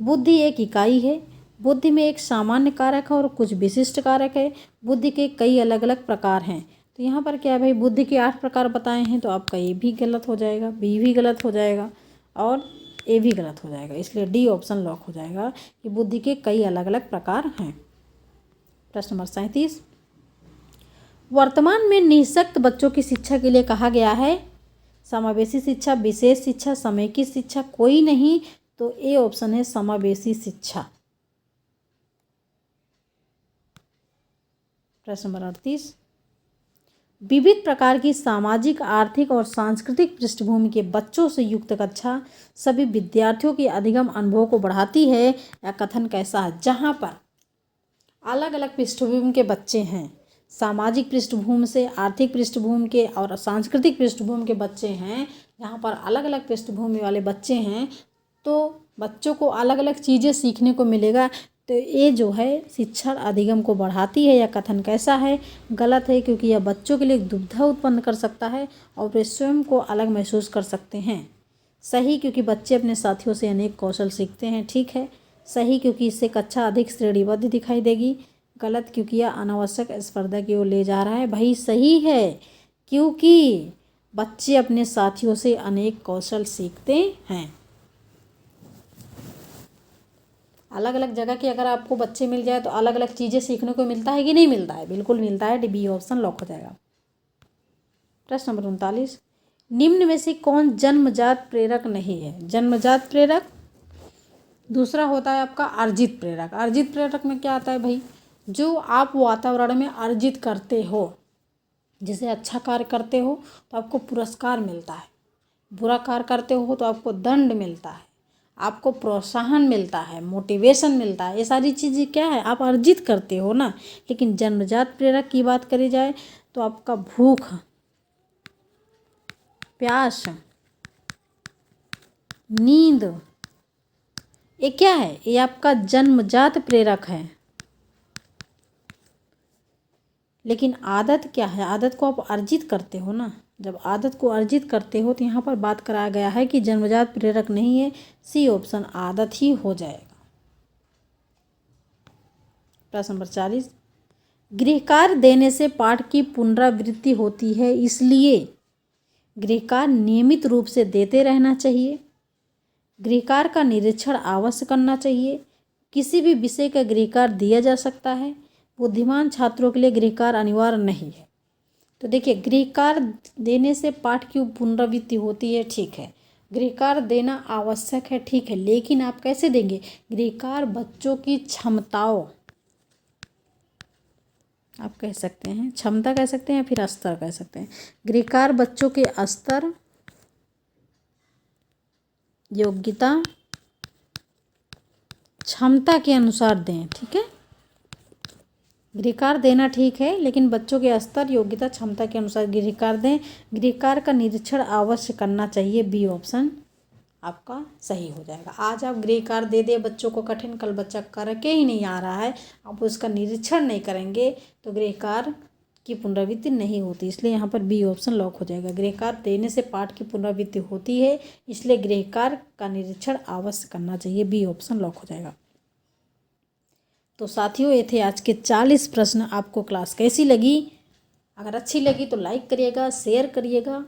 बुद्धि एक इकाई है, बुद्धि में एक सामान्य कारक है और कुछ विशिष्ट कारक है। बुद्धि के कई अलग अलग प्रकार हैं। तो यहाँ पर क्या है भाई, बुद्धि के 8 प्रकार बताए हैं, तो आपका ए भी गलत हो जाएगा, बी भी गलत हो जाएगा और ए भी गलत हो जाएगा। इसलिए डी ऑप्शन लॉक हो जाएगा कि बुद्धि के कई अलग अलग प्रकार हैं। प्रश्न नंबर 37, वर्तमान में निःशक्त बच्चों की शिक्षा के लिए कहा गया है समावेशी शिक्षा, विशेष शिक्षा, समेकित शिक्षा, कोई नहीं। तो ए ऑप्शन है समावेशी शिक्षा। प्रश्न नंबर 38, विविध प्रकार की सामाजिक, आर्थिक और सांस्कृतिक पृष्ठभूमि के बच्चों से युक्त कक्षा सभी विद्यार्थियों के अधिगम अनुभव को बढ़ाती है। यह कथन कैसा है? जहाँ पर अलग अलग पृष्ठभूमि के बच्चे हैं, सामाजिक पृष्ठभूमि से, आर्थिक पृष्ठभूमि के और सांस्कृतिक पृष्ठभूमि के बच्चे हैं, यहाँ पर अलग अलग पृष्ठभूमि वाले बच्चे हैं, तो बच्चों को अलग अलग चीज़ें सीखने को मिलेगा। तो ये जो है शिक्षा अधिगम को बढ़ाती है। यह कथन कैसा है? गलत है, क्योंकि यह बच्चों के लिए दुविधा उत्पन्न कर सकता है और वे स्वयं को अलग महसूस कर सकते हैं। सही, क्योंकि बच्चे अपने साथियों से अनेक कौशल सीखते हैं। ठीक है, सही, क्योंकि इससे कक्षा अधिक श्रेणीबद्ध दिखाई देगी। गलत, क्योंकि यह अनावश्यक स्पर्धा की ओर ले जा रहा है। भाई सही है, क्योंकि बच्चे अपने साथियों से अनेक कौशल सीखते हैं। अलग अलग जगह के अगर आपको बच्चे मिल जाए तो अलग अलग चीज़ें सीखने को मिलता है कि नहीं मिलता है? बिल्कुल मिलता है। बी ऑप्शन लॉक हो जाएगा। प्रश्न नंबर 39, निम्न में से कौन जन्मजात प्रेरक नहीं है? जन्मजात प्रेरक, दूसरा होता है आपका अर्जित प्रेरक। अर्जित प्रेरक में क्या आता है भाई? जो आप वातावरण में अर्जित करते हो, जैसे अच्छा कार्य करते हो तो आपको पुरस्कार मिलता है, बुरा कार्य करते हो तो आपको दंड मिलता है, आपको प्रोत्साहन मिलता है, मोटिवेशन मिलता है। ये सारी चीज़ें क्या है? आप अर्जित करते हो ना। लेकिन जन्मजात प्रेरक की बात करी जाए तो आपका भूख, प्यास, नींद, ये क्या है? ये आपका जन्मजात प्रेरक है। लेकिन आदत क्या है? आदत को आप अर्जित करते हो ना। जब आदत को अर्जित करते हो तो यहाँ पर बात कराया गया है कि जन्मजात प्रेरक नहीं है। सी ऑप्शन आदत ही हो जाएगा। प्रश्न नंबर 40, गृहकार्य देने से पाठ की पुनरावृत्ति होती है, इसलिए गृहकार्य नियमित रूप से देते रहना चाहिए। गृहकार्य का निरीक्षण अवश्य करना चाहिए। किसी भी विषय का गृहकार्य दिया जा सकता है। बुद्धिमान छात्रों के लिए गृहकार्य अनिवार्य नहीं है। तो देखिए, गृहकार्य देने से पाठ की पुनरावृत्ति होती है, ठीक है। गृहकार्य देना आवश्यक है, ठीक है। लेकिन आप कैसे देंगे? गृहकार्य बच्चों की क्षमताओं, आप कह सकते हैं क्षमता कह सकते हैं या फिर स्तर कह सकते हैं। गृहकार्य बच्चों के स्तर, योग्यता, क्षमता के अनुसार दें, ठीक है। गृहकार्य देना ठीक है, लेकिन बच्चों के स्तर, योग्यता, क्षमता के अनुसार गृहकार्य दें। गृहकार्य का निरीक्षण अवश्य करना चाहिए। बी ऑप्शन आपका सही हो जाएगा। आज आप गृहकार्य दे दे बच्चों को कठिन, कल बच्चा करके ही नहीं आ रहा है, आप उसका निरीक्षण नहीं करेंगे तो गृहकार्य की पुनरावृत्ति नहीं होती। इसलिए यहाँ पर बी ऑप्शन लॉक हो जाएगा। गृहकार्य देने से पाठ की पुनरावृत्ति होती है, इसलिए गृहकार्य का निरीक्षण अवश्य करना चाहिए। बी ऑप्शन लॉक हो जाएगा। तो साथियों, ये थे आज के 40 प्रश्न। आपको क्लास कैसी लगी? अगर अच्छी लगी तो लाइक करिएगा, शेयर करिएगा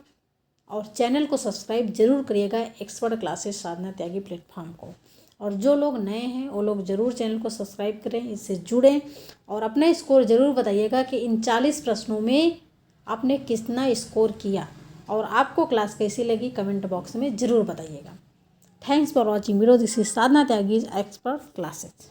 और चैनल को सब्सक्राइब जरूर करिएगा, एक्सपर्ट क्लासेस साधना त्यागी प्लेटफॉर्म को। और जो लोग नए हैं वो लोग ज़रूर चैनल को सब्सक्राइब करें, इससे जुड़ें और अपना स्कोर ज़रूर बताइएगा कि इन 40 प्रश्नों में आपने कितना स्कोर किया। और आपको क्लास कैसी लगी कमेंट बॉक्स में ज़रूर बताइएगा। Thanks for watching video. This is Sadhana Tyagi expert classes.